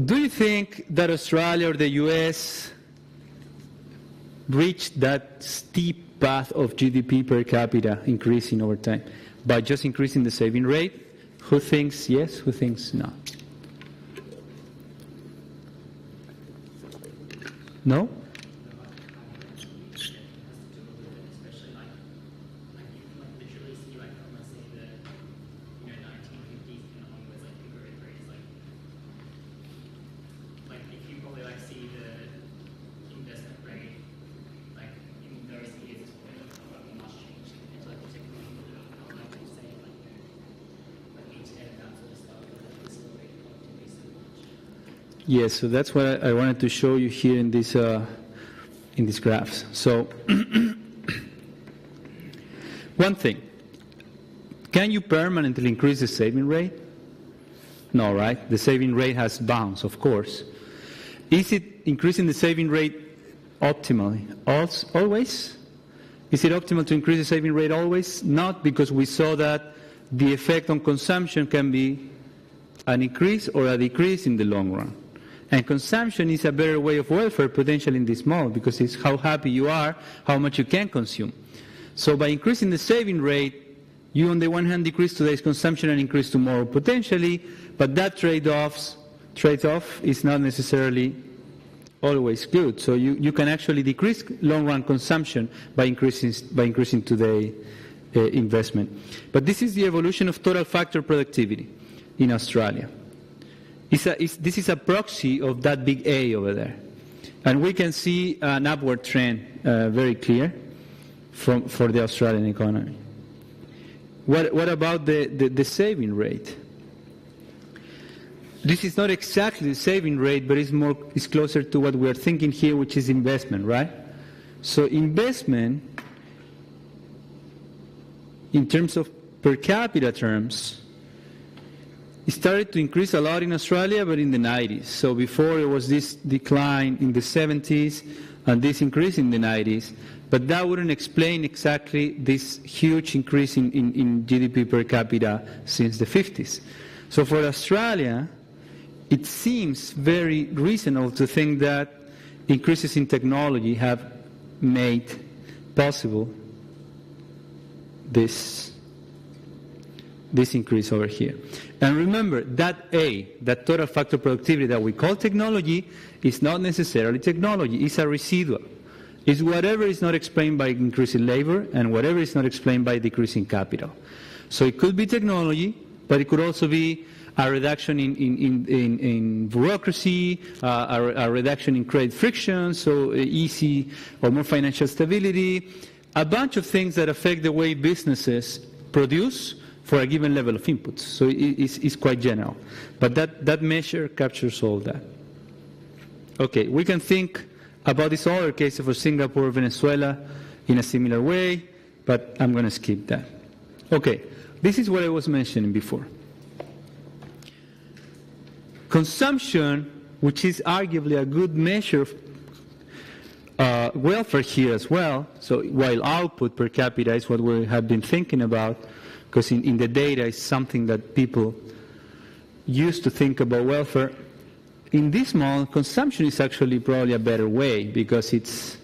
Do you think that Australia or the US reached that steep path of GDP per capita increasing over time by just increasing the saving rate? Who thinks yes? Who thinks no? No? Yes, so that's what I wanted to show you here in these graphs. So, one thing, can you permanently increase the saving rate? No, right? The saving rate has bounds, of course. Is it increasing the saving rate optimally? Always? Is it optimal to increase the saving rate always? Not, because we saw that the effect on consumption can be an increase or a decrease in the long run. And consumption is a better way of welfare potential in this model because it's how happy you are, how much you can consume. So by increasing the saving rate, you on the one hand decrease today's consumption and increase tomorrow potentially, but that trade-off is not necessarily always good. So you can actually decrease long-run consumption by increasing today investment. But this is the evolution of total factor productivity in Australia. This is a proxy of that big A over there. And we can see an upward trend very clear for the Australian economy. What about the saving rate? This is not exactly the saving rate, but it's closer to what we are thinking here, which is investment, right? So investment, in terms of per capita terms, it started to increase a lot in Australia, but in the 90s. So before it was this decline in the 70s and this increase in the 90s. But that wouldn't explain exactly this huge increase in GDP per capita since the 50s. So for Australia, it seems very reasonable to think that increases in technology have made possible this increase over here. And remember, that A, that total factor productivity that we call technology, is not necessarily technology. It's a residual. It's whatever is not explained by increasing labor and whatever is not explained by decreasing capital. So it could be technology, but it could also be a reduction in bureaucracy, a reduction in credit friction, so easy or more financial stability, a bunch of things that affect the way businesses produce for a given level of inputs. So it's quite general. But that measure captures all that. Okay, we can think about this other case for Singapore, Venezuela in a similar way, but I'm going to skip that. Okay, this is what I was mentioning before. Consumption, which is arguably a good measure of welfare here as well, so while output per capita is what we have been thinking about, because in the data is something that people used to think about welfare, in this model, consumption is actually probably a better way, because it's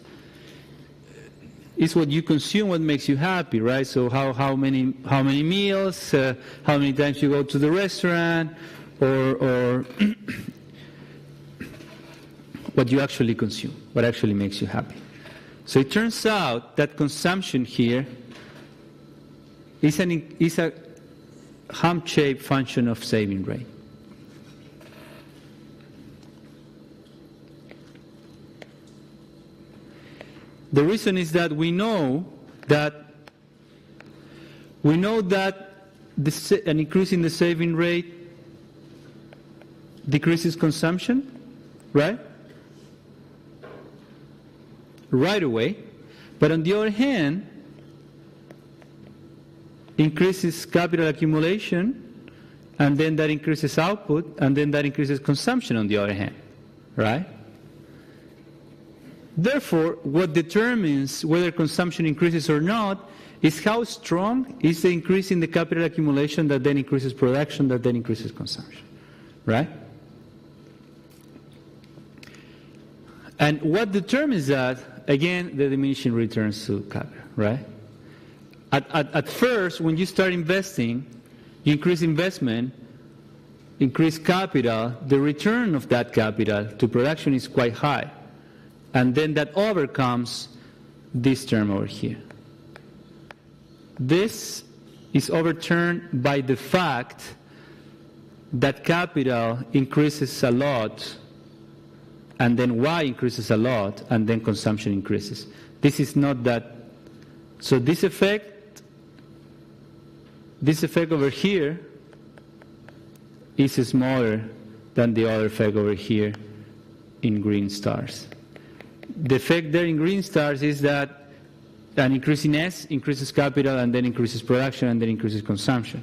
what you consume what makes you happy, right? So how many meals, how many times you go to the restaurant, or what you actually consume, what actually makes you happy. So it turns out that consumption here is a hump-shaped function of saving rate. The reason is that we know that an increase in the saving rate decreases consumption, right? Right away. But on the other hand, increases capital accumulation, and then that increases output, and then that increases consumption on the other hand, right? Therefore, what determines whether consumption increases or not is how strong is the increase in the capital accumulation that then increases production, that then increases consumption, right? And what determines that, again, the diminishing returns to capital, right? At first, when you start investing, you increase investment, increase capital, the return of that capital to production is quite high. And then that overcomes this term over here. This is overturned by the fact that capital increases a lot, and then Y increases a lot, and then consumption increases. This is not that. So this effect over here is smaller than the other effect over here in green stars. The effect there in green stars is that an increase in S increases capital, and then increases production, and then increases consumption.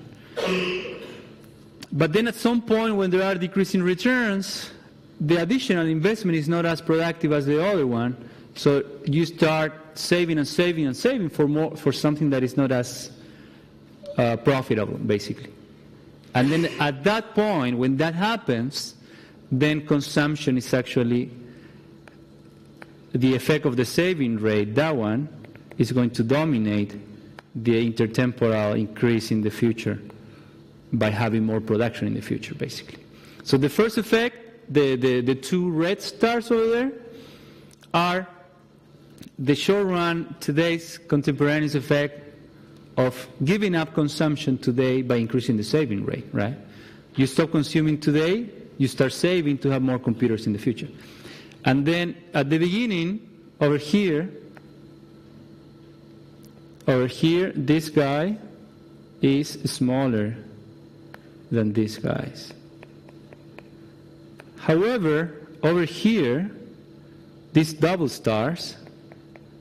But then at some point when there are decreasing returns, the additional investment is not as productive as the other one, so you start saving and saving and saving for something that is not as profitable, basically. And then at that point, when that happens, then consumption is actually the effect of the saving rate. That one is going to dominate the intertemporal increase in the future by having more production in the future, basically. So the first effect, the two red stars over there, are the short run, today's contemporaneous effect of giving up consumption today by increasing the saving rate, right? You stop consuming today, you start saving to have more computers in the future. And then at the beginning, over here, this guy is smaller than these guys. However, over here, these double stars,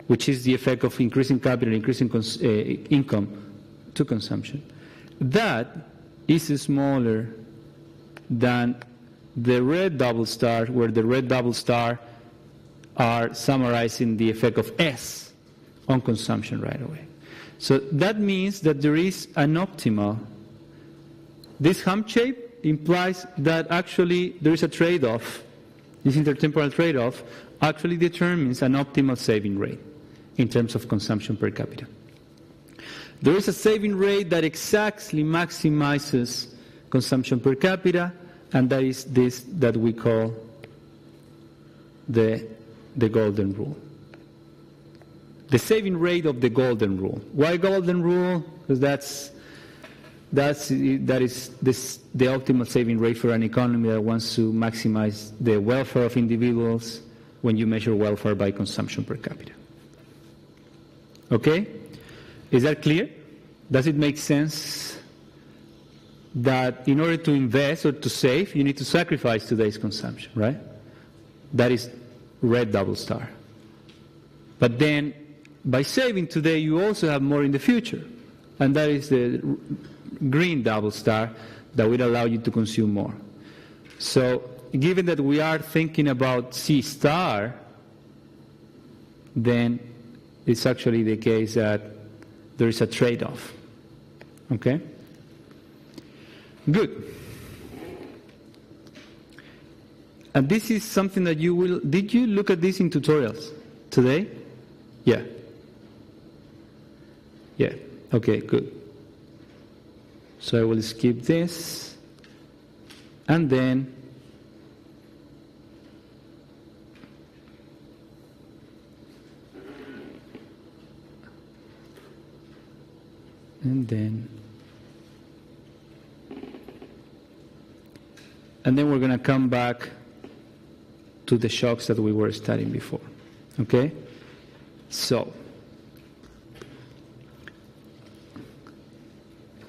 which is the effect of increasing capital, increasing income to consumption, that is smaller than the red double star, where the red double star are summarizing the effect of S on consumption right away. So that means that there is an optimal. This hump shape implies that actually there is a trade-off. This intertemporal trade-off actually determines an optimal saving rate in terms of consumption per capita. There is a saving rate that exactly maximizes consumption per capita, and that is this that we call the golden rule. The saving rate of the golden rule. Why golden rule? Because that's that is the optimal saving rate for an economy that wants to maximize the welfare of individuals when you measure welfare by consumption per capita. Okay? Is that clear? Does it make sense that in order to invest or to save, you need to sacrifice today's consumption, right? That is red double star. But then, by saving today, you also have more in the future. And that is the green double star that will allow you to consume more. So, given that we are thinking about C star, then it's actually the case that there is a trade-off. Okay? Good. And this is something that you will... Did you look at this in tutorials today? Yeah. Yeah. Okay, good. So I will skip this. And then... And then we're going to come back to the shocks that we were studying before. Okay? So,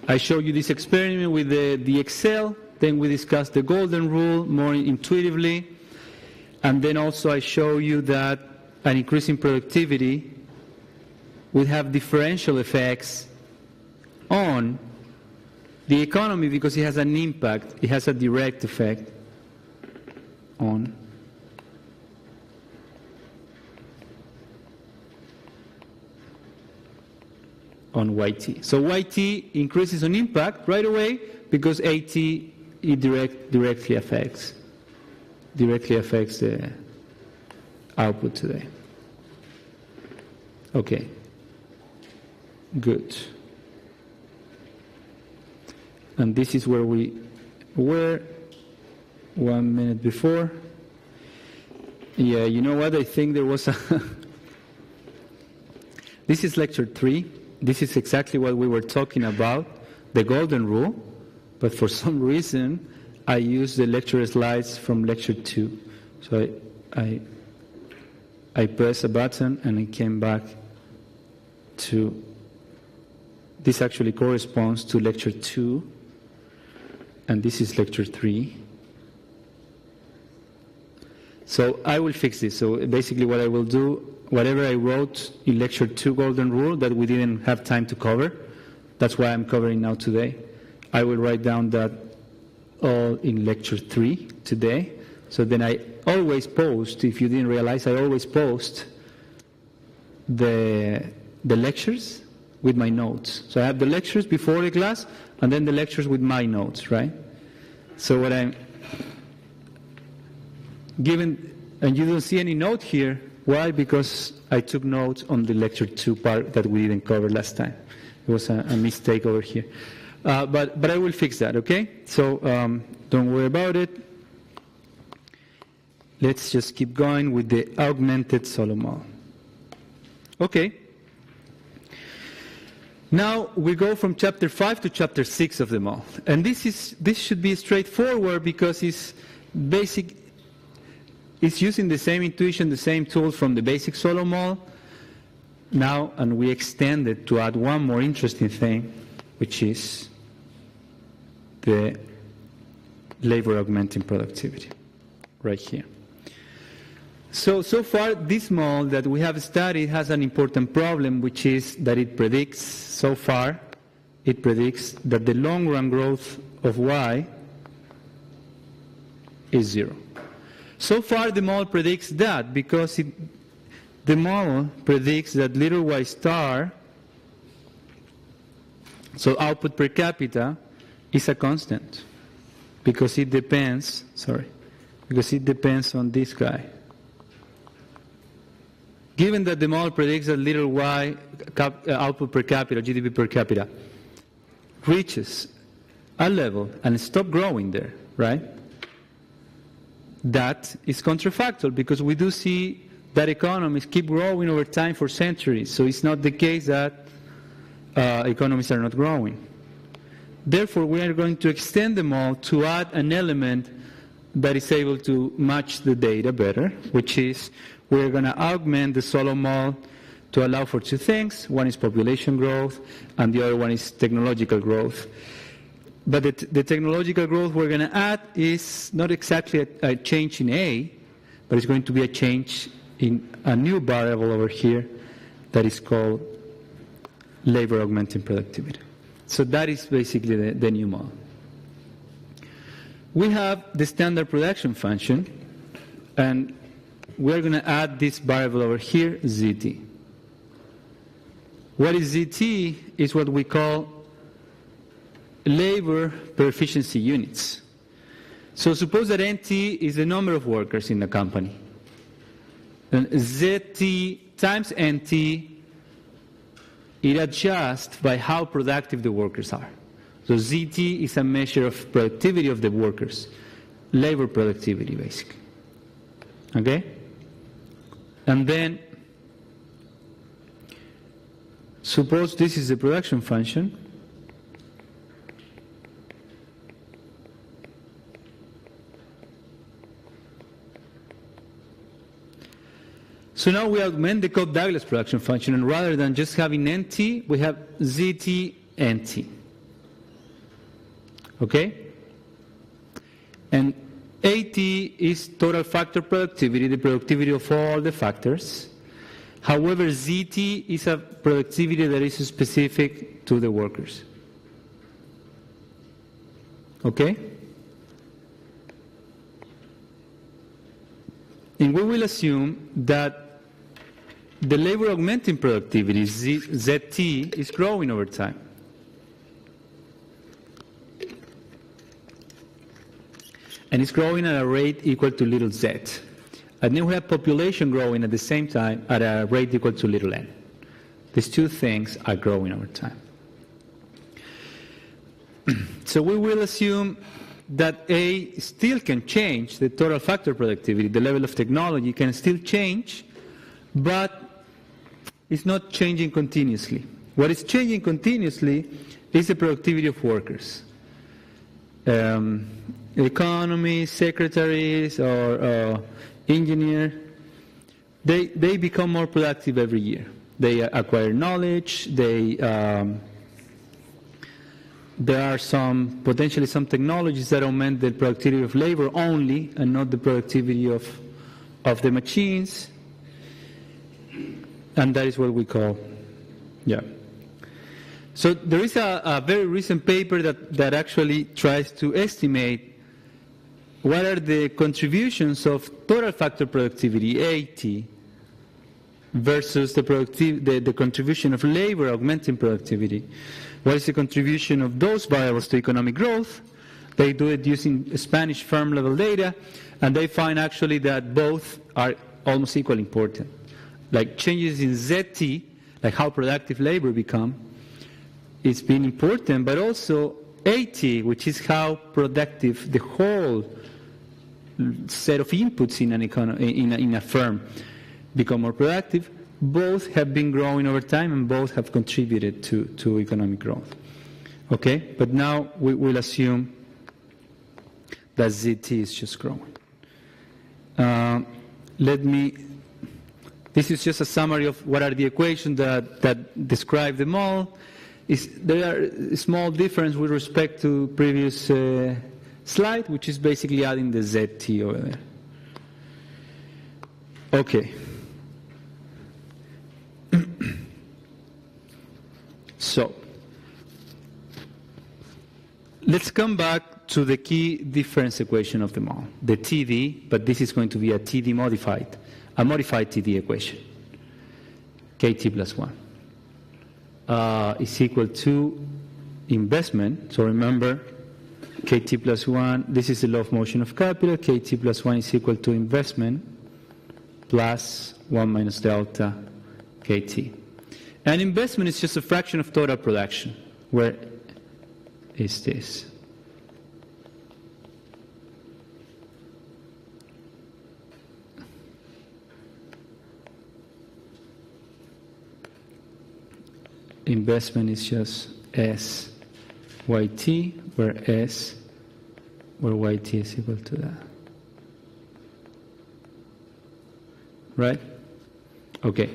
I showed you this experiment with the Excel, then we discussed the golden rule more intuitively, and then also I show you that an increase in productivity would have differential effects on the economy because it has an impact, it has a direct effect on YT. So YT increases on impact right away because AT it directly affects the output today. Okay. Good. And this is where we were 1 minute before. Yeah, you know what? I think there was a... This is lecture 3. This is exactly what we were talking about, the golden rule. But for some reason, I used the lecture slides from lecture 2. So I pressed a button and it came back to... This actually corresponds to lecture 2. And this is lecture 3. So I will fix this. So basically what I will do, whatever I wrote in lecture 2 golden rule that we didn't have time to cover, that's why I'm covering now today. I will write down that all in lecture 3 today. So then I always post, if you didn't realize, I always post the lectures with my notes. So I have the lectures before the class, and then the lectures with my notes, right? So what I'm given, and you don't see any note here. Why? Because I took notes on the lecture 2 part that we didn't cover last time. It was a mistake over here. But I will fix that, okay? So don't worry about it. Let's just keep going with the augmented Solow model. Okay. Now we go from chapter 5 to chapter 6 of the model. And this should be straightforward because it's basic. It's using the same intuition, the same tools from the basic Solow model. Now, and we extend it to add one more interesting thing, which is the labor augmenting productivity, right here. So far, this model that we have studied has an important problem, which is that it predicts, so far, it predicts that the long-run growth of Y is 0. So far, the model predicts that because the model predicts that little y star, so output per capita, is a constant because it depends, on this guy. Given that the model predicts that little y output per capita, GDP per capita, reaches a level and stop growing there, right? That is counterfactual because we do see that economies keep growing over time for centuries. So it's not the case that economies are not growing. Therefore, we are going to extend them all to add an element that is able to match the data better, which is we're going to augment the solo model to allow for two things. One is population growth, and the other one is technological growth. But the technological growth we're going to add is not exactly a change in A, but it's going to be a change in a new variable over here that is called labor augmenting productivity. So that is basically the new model. We have the standard production function, and we're going to add this variable over here, ZT. What is ZT is what we call labor per efficiency units. So suppose that NT is the number of workers in the company. And ZT times NT, it adjusts by how productive the workers are. So ZT is a measure of productivity of the workers, labor productivity basically. Okay? And then suppose this is the production function. So now we augment the Cobb-Douglas production function, and rather than just having NT, we have ZT NT. Okay? And AT is total factor productivity, the productivity of all the factors. However, ZT is a productivity that is specific to the workers. Okay? And we will assume that the labor augmenting productivity, ZT, is growing over time. And it's growing at a rate equal to little z. And then we have population growing at the same time at a rate equal to little n. These two things are growing over time. So we will assume that A still can change, the total factor productivity, the level of technology can still change, but it's not changing continuously. What is changing continuously is the productivity of workers. Economists, secretaries, or engineers, they become more productive every year. They acquire knowledge, there are potentially some technologies that augment the productivity of labor only and not the productivity of the machines. And that is what we call, yeah. So there is a very recent paper that actually tries to estimate what are the contributions of total factor productivity, AT, versus the contribution of labor augmenting productivity. What is the contribution of those variables to economic growth? They do it using Spanish firm level data, and they find actually that both are almost equally important. Like changes in ZT, like how productive labor become, it's been important, but also AT, which is how productive the whole set of inputs in a firm become more productive. Both have been growing over time, and both have contributed to economic growth. Okay, but now we will assume that ZT is just growing. This is just a summary of what are the equations that describe the model. There are a small difference with respect to previous slide, which is basically adding the ZT over there. Okay. So, let's come back to the key difference equation of the model, the TD, but this is going to be a TD modified, a modified TD equation. KT plus 1 is equal to investment. So remember, KT plus 1, this is the law of motion of capital. KT plus 1 is equal to investment plus 1 minus delta KT. And investment is just a fraction of total production. Where is this? Investment is just S yt, where yt is equal to that. Right? Okay.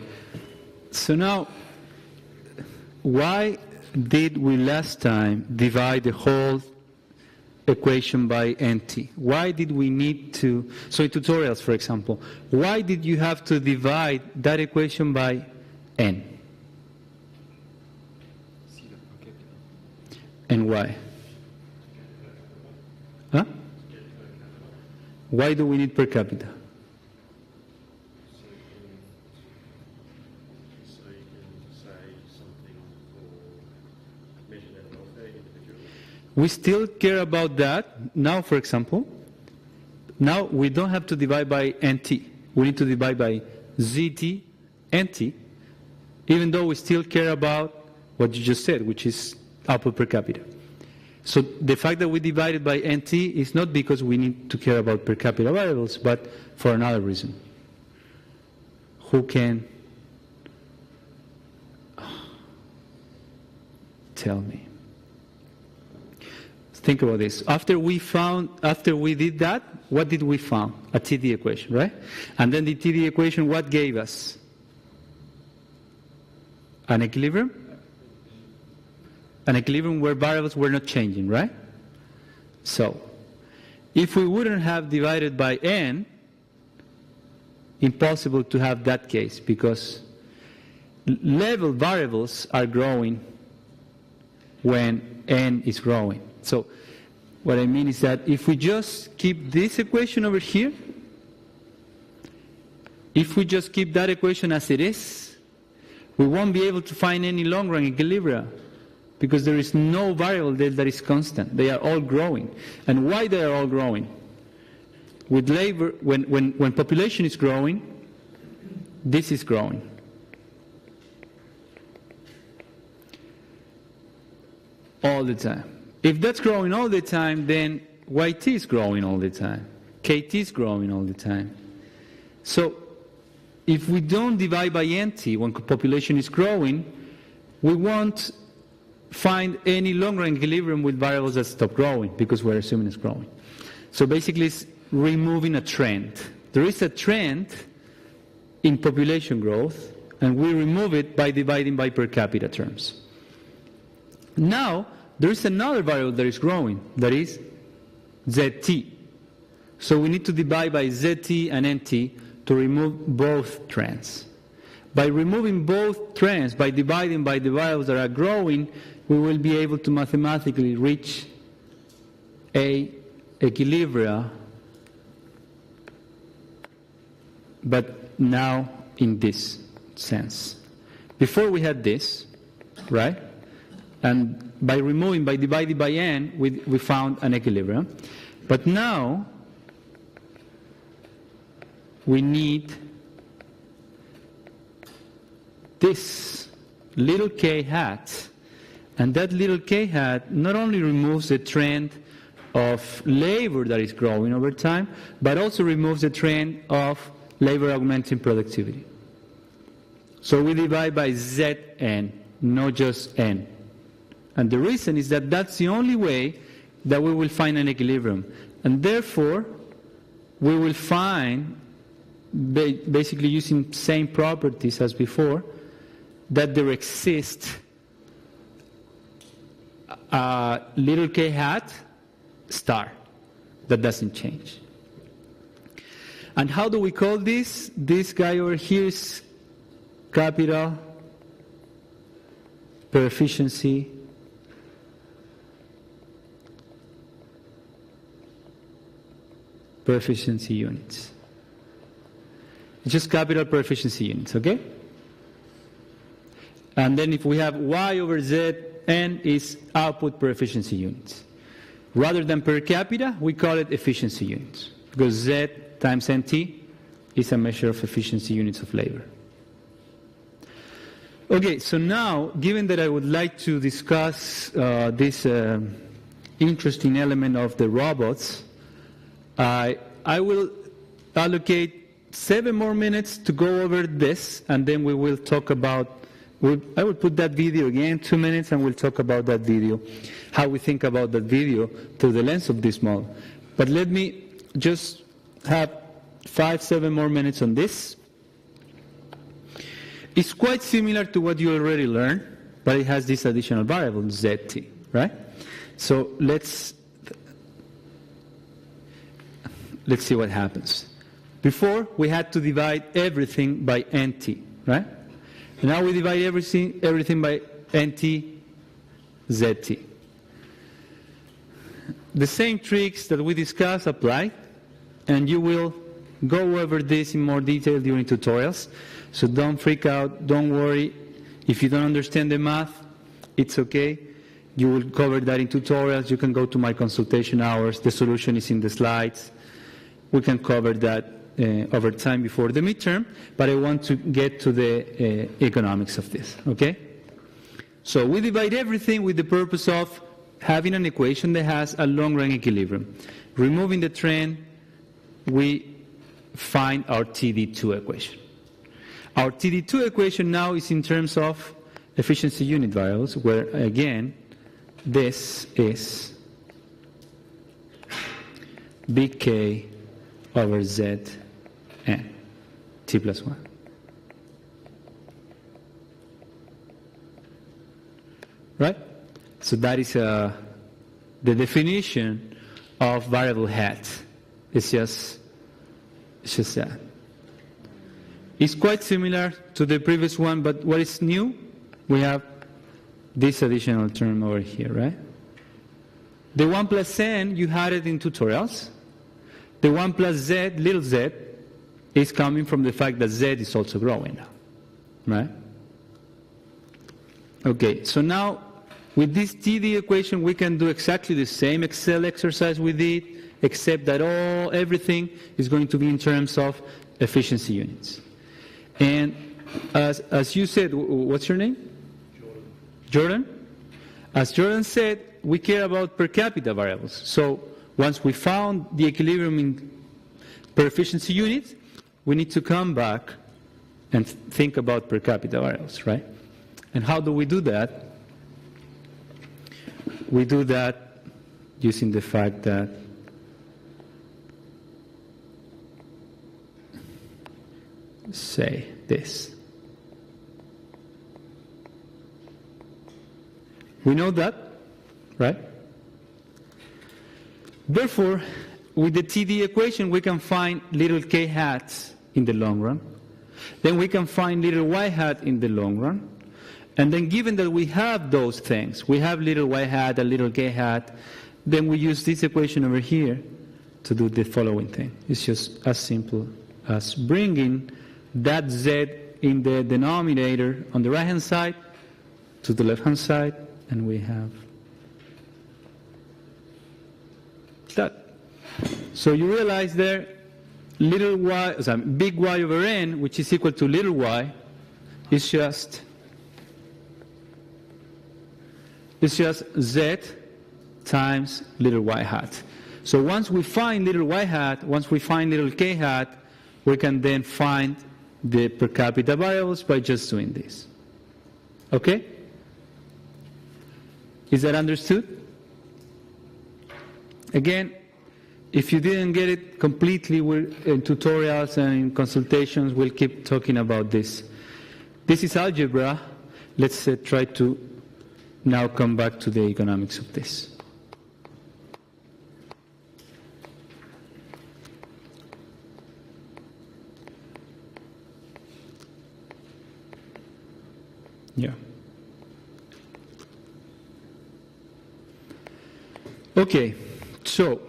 So now, why did we last time divide the whole equation by nt? Why did we need to, so in tutorials, for example, why did you have to divide that equation by n? And why? Huh? Why do we need per capita? So you can say something for measure their welfare individually. We still care about that. Now, for example, now we don't have to divide by nt. We need to divide by zt nt, even though we still care about what you just said, which is output per capita. So the fact that we divided by nt is not because we need to care about per capita variables, but for another reason. Who can tell me? Think about this. After we did that, what did we find? A TD equation, right? And then the TD equation, what gave us? An equilibrium? An equilibrium where variables were not changing, right? So, if we wouldn't have divided by n, impossible to have that case, because level variables are growing when n is growing. So, what I mean is that if we just keep this equation over here, if we just keep that equation as it is, we won't be able to find any long-run equilibria, because there is no variable there that is constant. They are all growing. And why they are all growing? With labor, when population is growing, this is growing. All the time. If that's growing all the time, then yt is growing all the time. Kt is growing all the time. So, if we don't divide by nt when population is growing, we won't find any long-run equilibrium with variables that stop growing, because we're assuming it's growing. So basically it's removing a trend. There is a trend in population growth, and we remove it by dividing by per capita terms. Now, there is another variable that is growing, that is zt. So we need to divide by zt and nt to remove both trends. By removing both trends, by dividing by the variables that are growing, we will be able to mathematically reach a equilibria, but now in this sense. Before we had this, right? And by dividing by n, we found an equilibrium. But now we need this little k hat, and that little k hat not only removes the trend of labor that is growing over time, but also removes the trend of labor augmenting productivity. So we divide by Zn, not just n. And the reason is that that's the only way that we will find an equilibrium. And therefore, we will find, basically using same properties as before, that there exists a little k hat star that doesn't change. And how do we call this? This guy over here is capital per efficiency units. It's just capital per efficiency units, okay? And then if we have y over z, n is output per efficiency units. Rather than per capita, we call it efficiency units, because z times nt is a measure of efficiency units of labor. Okay, so now, given that I would like to discuss this interesting element of the robots, I will allocate 7 more minutes to go over this, and then we will talk about I will put that video again, 2 minutes, and we'll talk about that video, how we think about that video through the lens of this model. But let me just have 5-7 more minutes on this. It's quite similar to what you already learned, but it has this additional variable, zt, right? So let's see what happens. Before, we had to divide everything by nt, right? And now we divide everything by nt zt. The same tricks that we discussed apply, and you will go over this in more detail during tutorials. So don't freak out, don't worry. If you don't understand the math, it's okay. You will cover that in tutorials. You can go to my consultation hours. The solution is in the slides. We can cover that over time before the midterm, but I want to get to the economics of this, okay? So we divide everything with the purpose of having an equation that has a long-run equilibrium. Removing the trend, we find our TD2 equation. Our TD2 equation now is in terms of efficiency unit variables, where again, this is big K over Z n, t plus 1. Right? So that is the definition of variable hat. It's just that. It's quite similar to the previous one, but what is new? We have this additional term over here, right? The 1 plus n, you had it in tutorials. The 1 plus z, little z, is coming from the fact that z is also growing now, right? Okay, so now with this TD equation, we can do exactly the same Excel exercise we did, except that everything is going to be in terms of efficiency units. And as you said, what's your name? Jordan? As Jordan said, we care about per capita variables. So once we found the equilibrium per efficiency unit, we need to come back and think about per capita variables, right? And how do we do that? We do that using the fact that say this. We know that, right? Therefore, with the TD equation, we can find little k hats in the long run. Then we can find little y hat in the long run. And then given that we have those things, we have little y hat, a little k hat, then we use this equation over here to do the following thing. It's just as simple as bringing that z in the denominator on the right-hand side to the left-hand side, and we have that. So you realize there, little y, big Y over n, which is equal to little y, is just z times little y hat. So once we find little y hat, once we find little k hat, we can then find the per capita variables by just doing this. Okay? Is that understood? Again, if you didn't get it completely, in tutorials and in consultations, we'll keep talking about this. This is algebra. Let's try to now come back to the economics of this. Yeah. Okay, so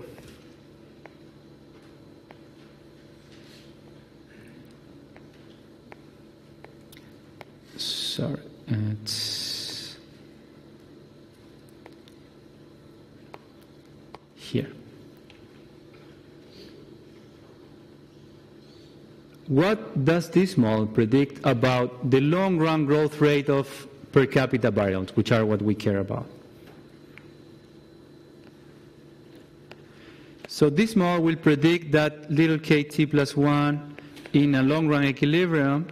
sorry, it's here. What does this model predict about the long-run growth rate of per capita variables, which are what we care about? So this model will predict that little kt plus 1 in a long-run equilibrium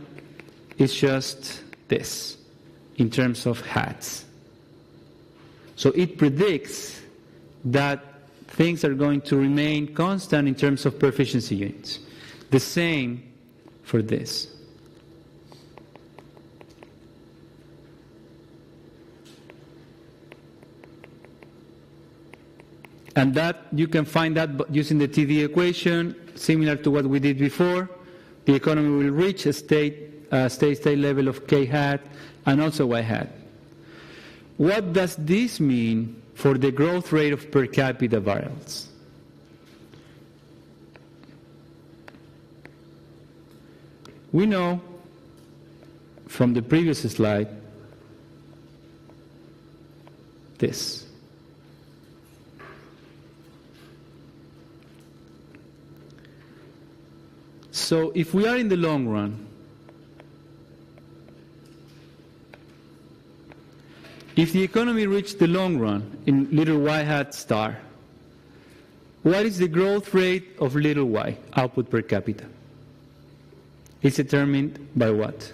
is just this. in terms of hats. So it predicts that things are going to remain constant in terms of per efficiency units. The same for this. And that you can find that using the TD equation, similar to what we did before. The economy will reach a state level of k hat and also y hat. What does this mean for the growth rate of per capita variables? We know from the previous slide this. So if we are in the long run, if the economy reached the long run in little y hat star, what is the growth rate of little y, output per capita? It's determined by what?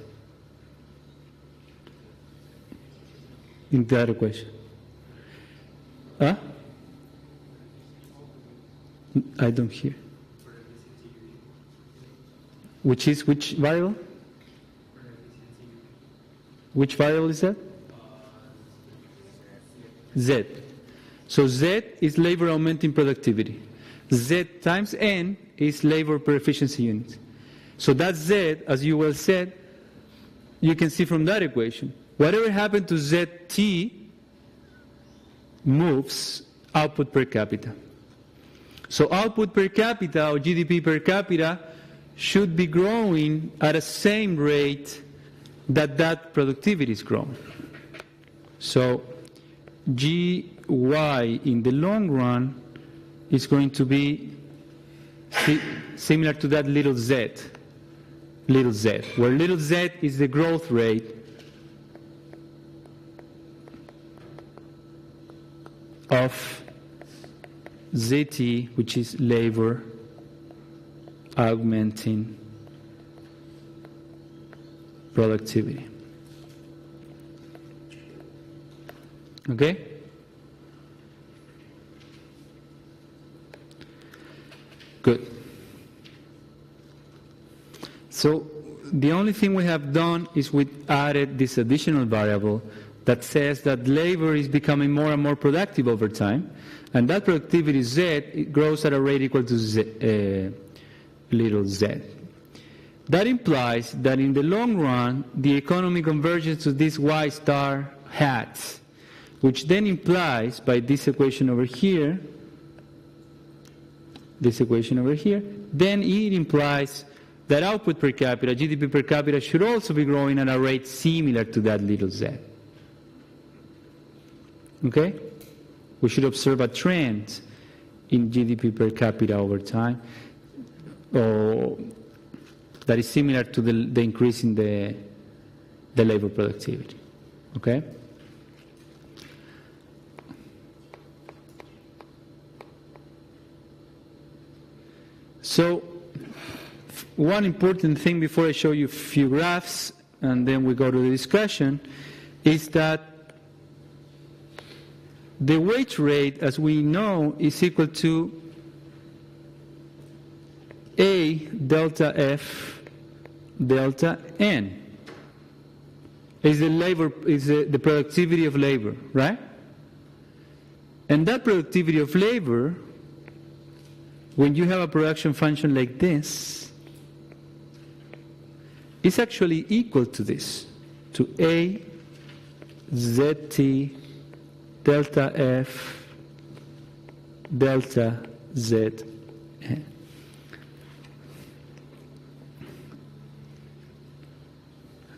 In that equation. Huh? I don't hear. Which variable? Which variable is that? Z. So Z is labor augmenting productivity. Z times N is labor per efficiency unit. So that Z, as you well said, you can see from that equation. Whatever happened to ZT moves output per capita. So output per capita or GDP per capita should be growing at the same rate that productivity is growing. So GY in the long run is going to be similar to that little z, where little z is the growth rate of ZT, which is labor augmenting productivity. Okay? Good. So the only thing we have done is we added this additional variable that says that labor is becoming more and more productive over time, and that productivity Z, it grows at a rate equal to Z, little z. That implies that in the long run, the economy converges to these y star hats, which then implies, by this equation over here, then it implies that output per capita, GDP per capita, should also be growing at a rate similar to that little z. Okay? We should observe a trend in GDP per capita over time, or that is similar to the increase in the labor productivity. Okay? So, one important thing before I show you a few graphs and then we go to the discussion is that the wage rate, as we know, is equal to A delta F delta N. Is the productivity of labor, right? And that productivity of labor, when you have a production function like this, is actually equal to this, to A ZT delta F delta Z N.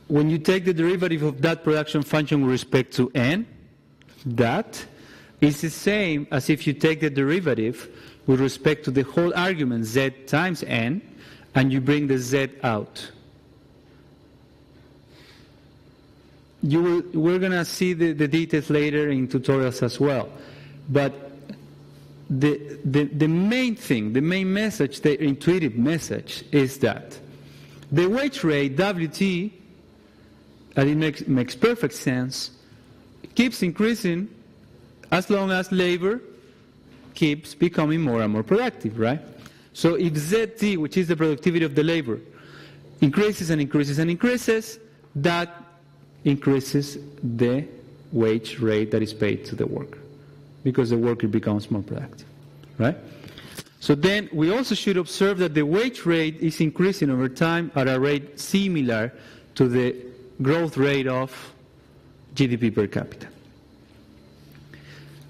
When you take the derivative of that production function with respect to N, that is the same as if you take the derivative with respect to the whole argument Z times N and you bring the Z out. We're going to see the details later in tutorials as well. But the main thing, the main message, the intuitive message is that the wage rate, WT, and it makes perfect sense, keeps increasing as long as labor keeps becoming more and more productive, right? So if ZT, which is the productivity of the labor, increases and increases and increases, that increases the wage rate that is paid to the worker, because the worker becomes more productive, right? So then we also should observe that the wage rate is increasing over time at a rate similar to the growth rate of GDP per capita.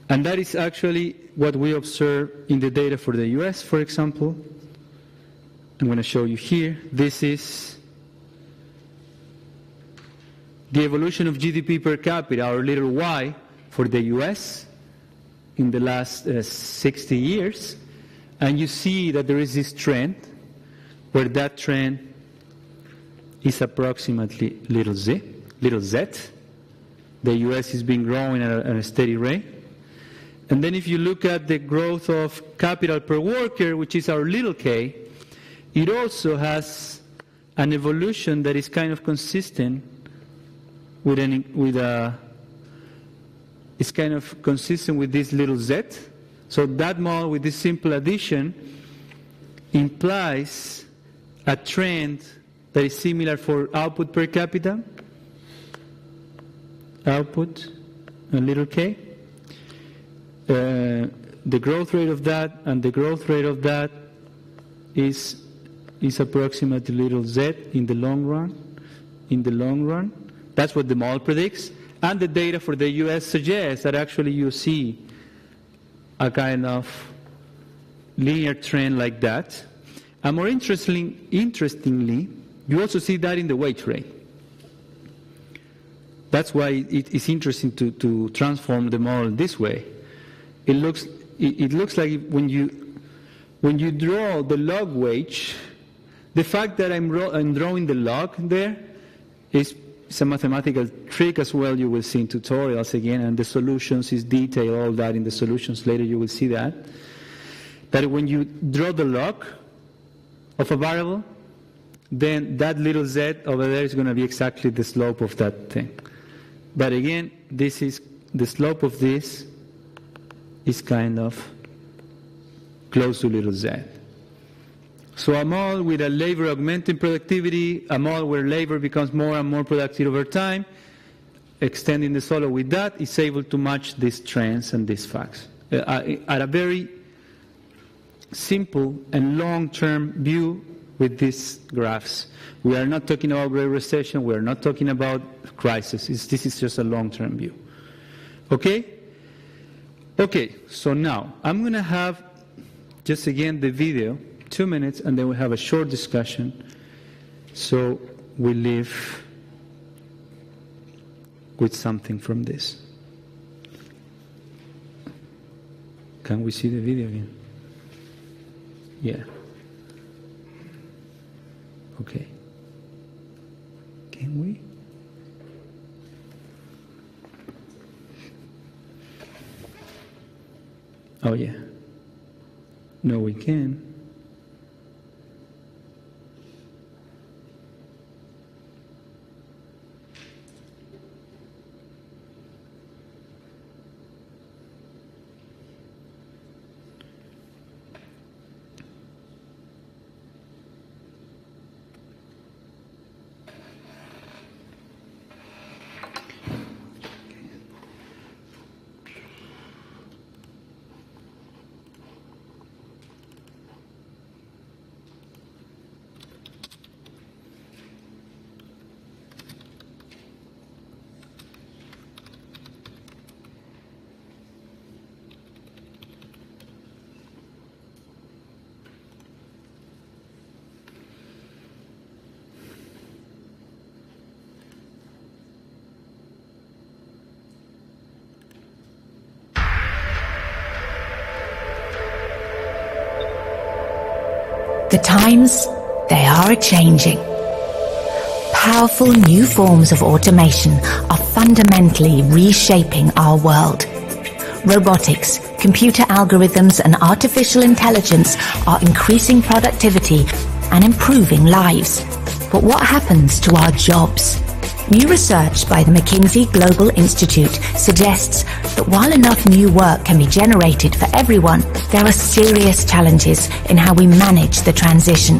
And that is actually what we observe in the data for the US, for example. I'm going to show you here. This is the evolution of GDP per capita, or little y, for the US in the last 60 years. And you see that there is this trend, where that trend is approximately little z. The US has been growing at a steady rate. And then if you look at the growth of capital per worker, which is our little k, it also has an evolution that is kind of consistent it's kind of consistent with this little z. So that model with this simple addition implies a trend that is similar for output per capita, output, a little k. The growth rate of that and the growth rate of that is approximately little z in the long run. That's what the model predicts. And the data for the US suggests that actually you see a kind of linear trend like that. And more interestingly, you also see that in the wage rate. That's why it is interesting to transform the model this way. It looks like when you draw the log wage, the fact that I'm drawing the log there is a mathematical trick as well. You will see in tutorials again, and the solutions is detailed, all that in the solutions later. You will see that when you draw the log of a variable, then that little z over there is going to be exactly the slope of that thing. But again, this is the slope of this is kind of close to little z. So a model with a labor augmenting productivity, a model where labor becomes more and more productive over time, extending the solo with that, is able to match these trends and these facts at a very simple and long-term view with these graphs. We are not talking about Great Recession. We are not talking about crisis. This is just a long-term view. Okay? Okay, so now I'm going to have just again the video, 2 minutes, and then we have a short discussion. So we leave with something from this. Can we see the video again? Yeah. Okay. Can we? Oh, yeah. No, we can. The times, they are a-changing. Powerful new forms of automation are fundamentally reshaping our world. Robotics, computer algorithms, and artificial intelligence are increasing productivity and improving lives. But what happens to our jobs? New research by the McKinsey Global Institute suggests that while enough new work can be generated for everyone, there are serious challenges in how we manage the transition.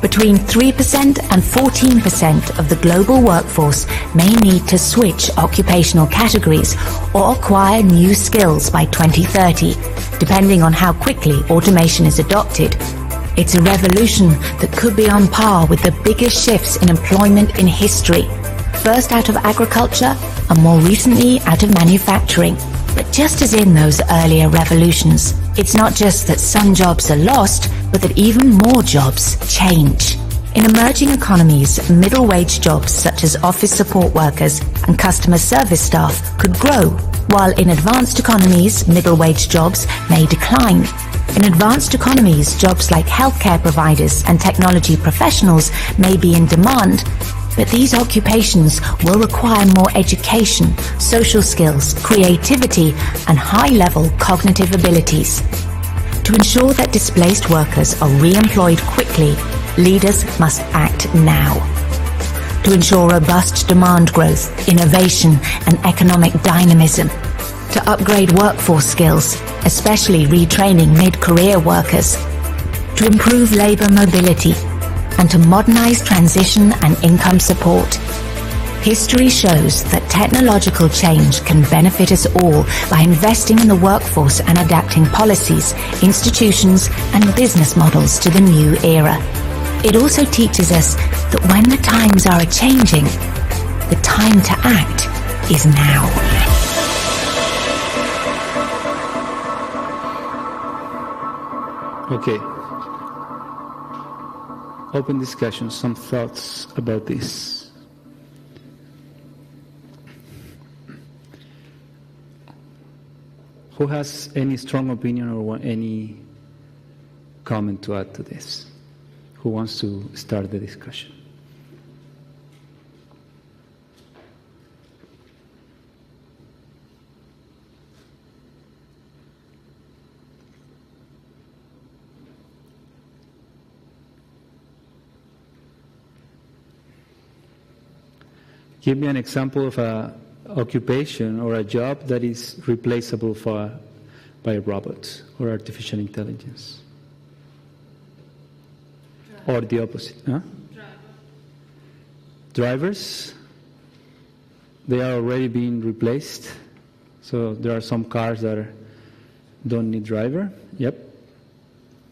Between 3% and 14% of the global workforce may need to switch occupational categories or acquire new skills by 2030, depending on how quickly automation is adopted. It's a revolution that could be on par with the biggest shifts in employment in history, first out of agriculture and more recently out of manufacturing. But just as in those earlier revolutions, it's not just that some jobs are lost, but that even more jobs change. In emerging economies, middle-wage jobs such as office support workers and customer service staff could grow, while in advanced economies, middle-wage jobs may decline. In advanced economies, jobs like healthcare providers and technology professionals may be in demand, but these occupations will require more education, social skills, creativity, and high-level cognitive abilities. To ensure that displaced workers are re-employed quickly, leaders must act now. To ensure robust demand growth, innovation, and economic dynamism. To upgrade workforce skills, especially retraining mid-career workers. To improve labor mobility, and to modernize transition and income support. History shows that technological change can benefit us all by investing in the workforce and adapting policies, institutions, and business models to the new era. It also teaches us that when the times are changing, the time to act is now. Okay. Open discussion, some thoughts about this. Who has any strong opinion or any comment to add to this? Who wants to start the discussion? Give me an example of an occupation or a job that is replaceable by a robot or artificial intelligence. Or the opposite. Huh? Drivers, they are already being replaced. So there are some cars that don't need driver. Yep.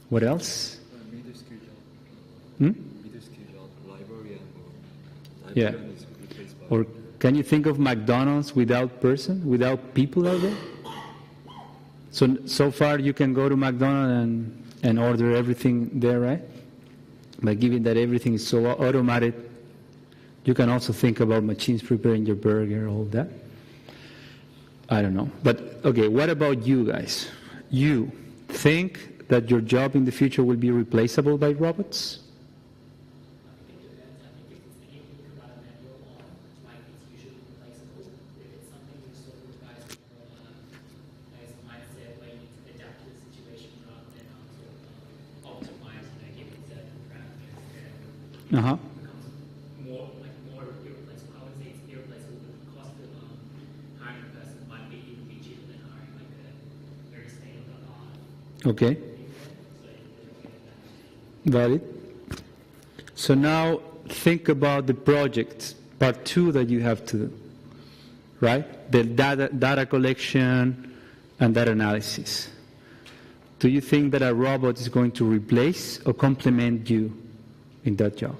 What else? Middle skill job. Middle skill job, librarian or Yeah. is replaced by. Or can you think of McDonald's without person, without people out there? So far you can go to McDonald's and order everything there, right? But given that everything is so automated, you can also think about machines preparing your burger, all that. I don't know. But, okay, what about you guys? You think that your job in the future will be replaceable by robots? Uh-huh. More irreplaceable. I would say it's irreplaceable, but the cost of hiring a person might be even be cheaper than hiring like a very state-of-the-art. Okay. Valid. So now think about the project, part 2 that you have to do, right? The data collection and data analysis. Do you think that a robot is going to replace or complement you in that job?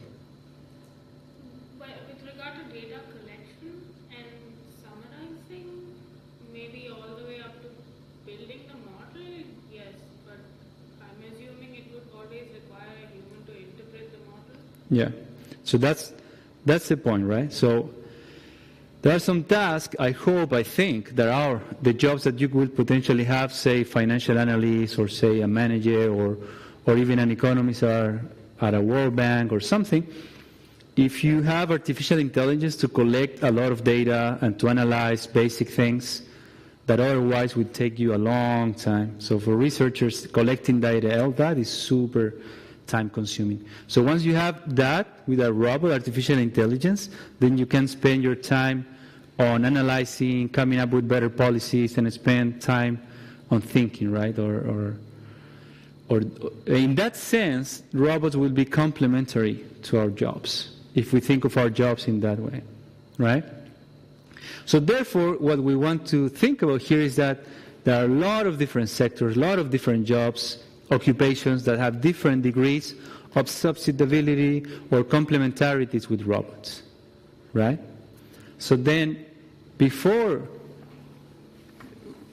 Well, with regard to data collection and summarizing, maybe all the way up to building the model, yes, but I'm assuming it would always require a human to interpret the model. Yeah. So that's the point, right? So there are some tasks, I think, that are the jobs that you would potentially have, say, financial analyst or, say, a manager or even an economist or at a World Bank or something. If you have artificial intelligence to collect a lot of data and to analyze basic things that otherwise would take you a long time. So for researchers, collecting data, all that is super time consuming. So once you have that with a robot, artificial intelligence, then you can spend your time on analyzing, coming up with better policies, and spend time on thinking, right? Or in that sense, robots will be complementary to our jobs, if we think of our jobs in that way, right? So therefore, what we want to think about here is that there are a lot of different sectors, a lot of different jobs, occupations that have different degrees of substitutability or complementarities with robots, right? So then, before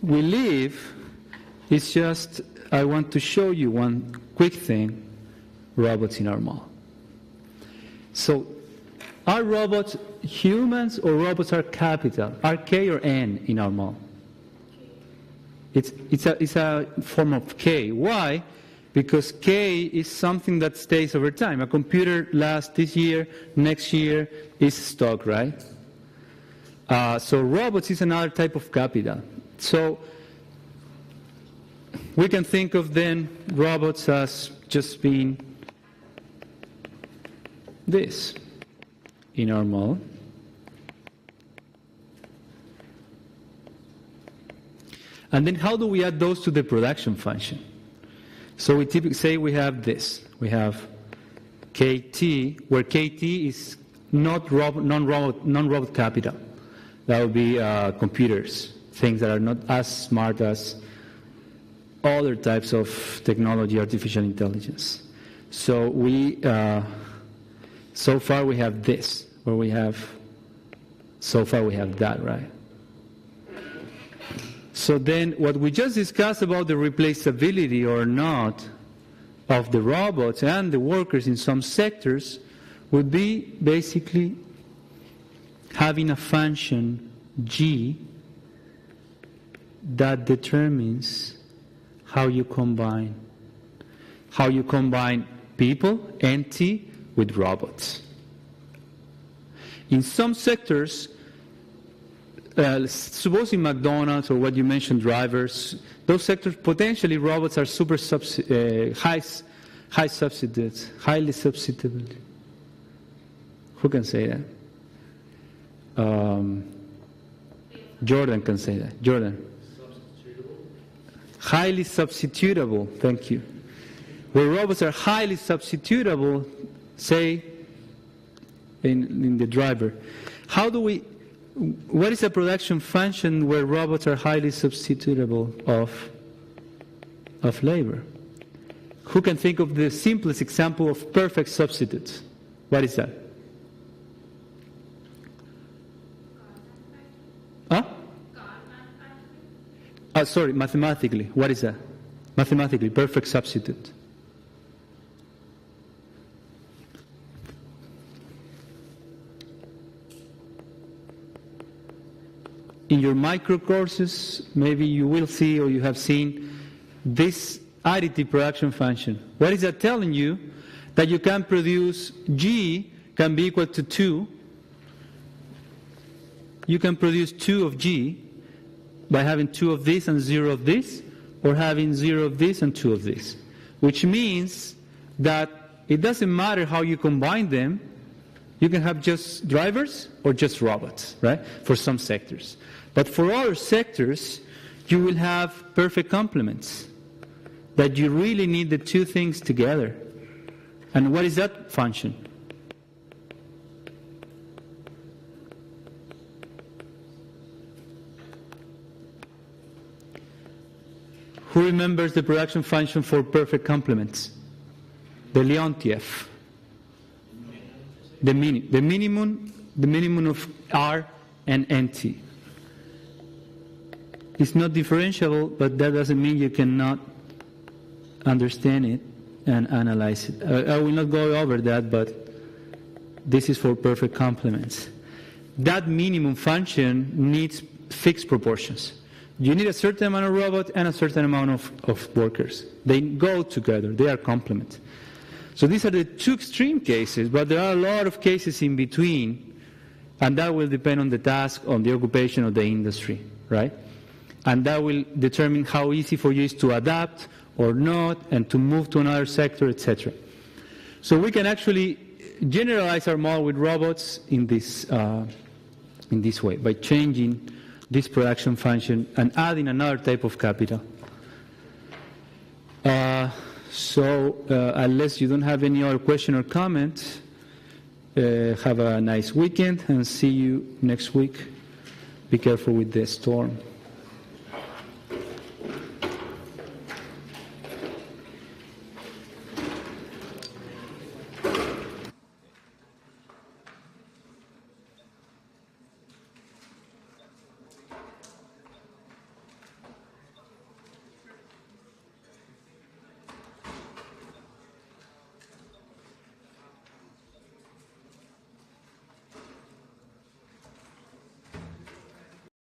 we leave, it's just, I want to show you one quick thing, robots in our mall. So, are robots humans or robots are capital? Are K or N in our mall? It's a form of K. Why? Because K is something that stays over time. A computer lasts this year, next year is stock, right? So robots is another type of capital. So we can think of then robots as just being this in our mall. And then how do we add those to the production function? So we typically say we have this. We have KT, where KT is not non-robot capital. That would be computers, things that are not as smart as other types of technology, artificial intelligence. So we, so far we have this, where we have, so far we have that, right? So then what we just discussed about the replaceability or not of the robots and the workers in some sectors would be basically having a function G that determines how you combine people, NT, with robots. In some sectors, suppose in McDonald's or what you mentioned, drivers, those sectors, potentially robots are highly substitutable. Who can say that? Jordan can say that. Jordan. Substitutable. Highly substitutable, thank you. Where robots are highly substitutable, say, in the driver. What is a production function where robots are highly substitutable of labor? Who can think of the simplest example of perfect substitutes? What is that? Huh? Sorry, mathematically. What is that? Mathematically, perfect substitute. In your micro courses, maybe you will see or you have seen this additive production function. What is that telling you? That you can produce G can be equal to 2. You can produce 2 of G by having 2 of this and 0 of this, or having 0 of this and 2 of this. Which means that it doesn't matter how you combine them, you can have just drivers or just robots, right? For some sectors. But for other sectors, you will have perfect complements. That you really need the two things together. And what is that function? Who remembers the production function for perfect complements? The Leontief. The minimum of R and NT. It's not differentiable, but that doesn't mean you cannot understand it and analyze it. I will not go over that, but this is for perfect complements. That minimum function needs fixed proportions. You need a certain amount of robot and a certain amount of workers. They go together. They are complement. So these are the two extreme cases, but there are a lot of cases in between, and that will depend on the task, on the occupation of the industry, right? And that will determine how easy for you is to adapt or not, and to move to another sector, etc. So we can actually generalize our model with robots in this way, by changing this production function and adding another type of capital. So unless you don't have any other question or comment, have a nice weekend and see you next week. Be careful with the storm.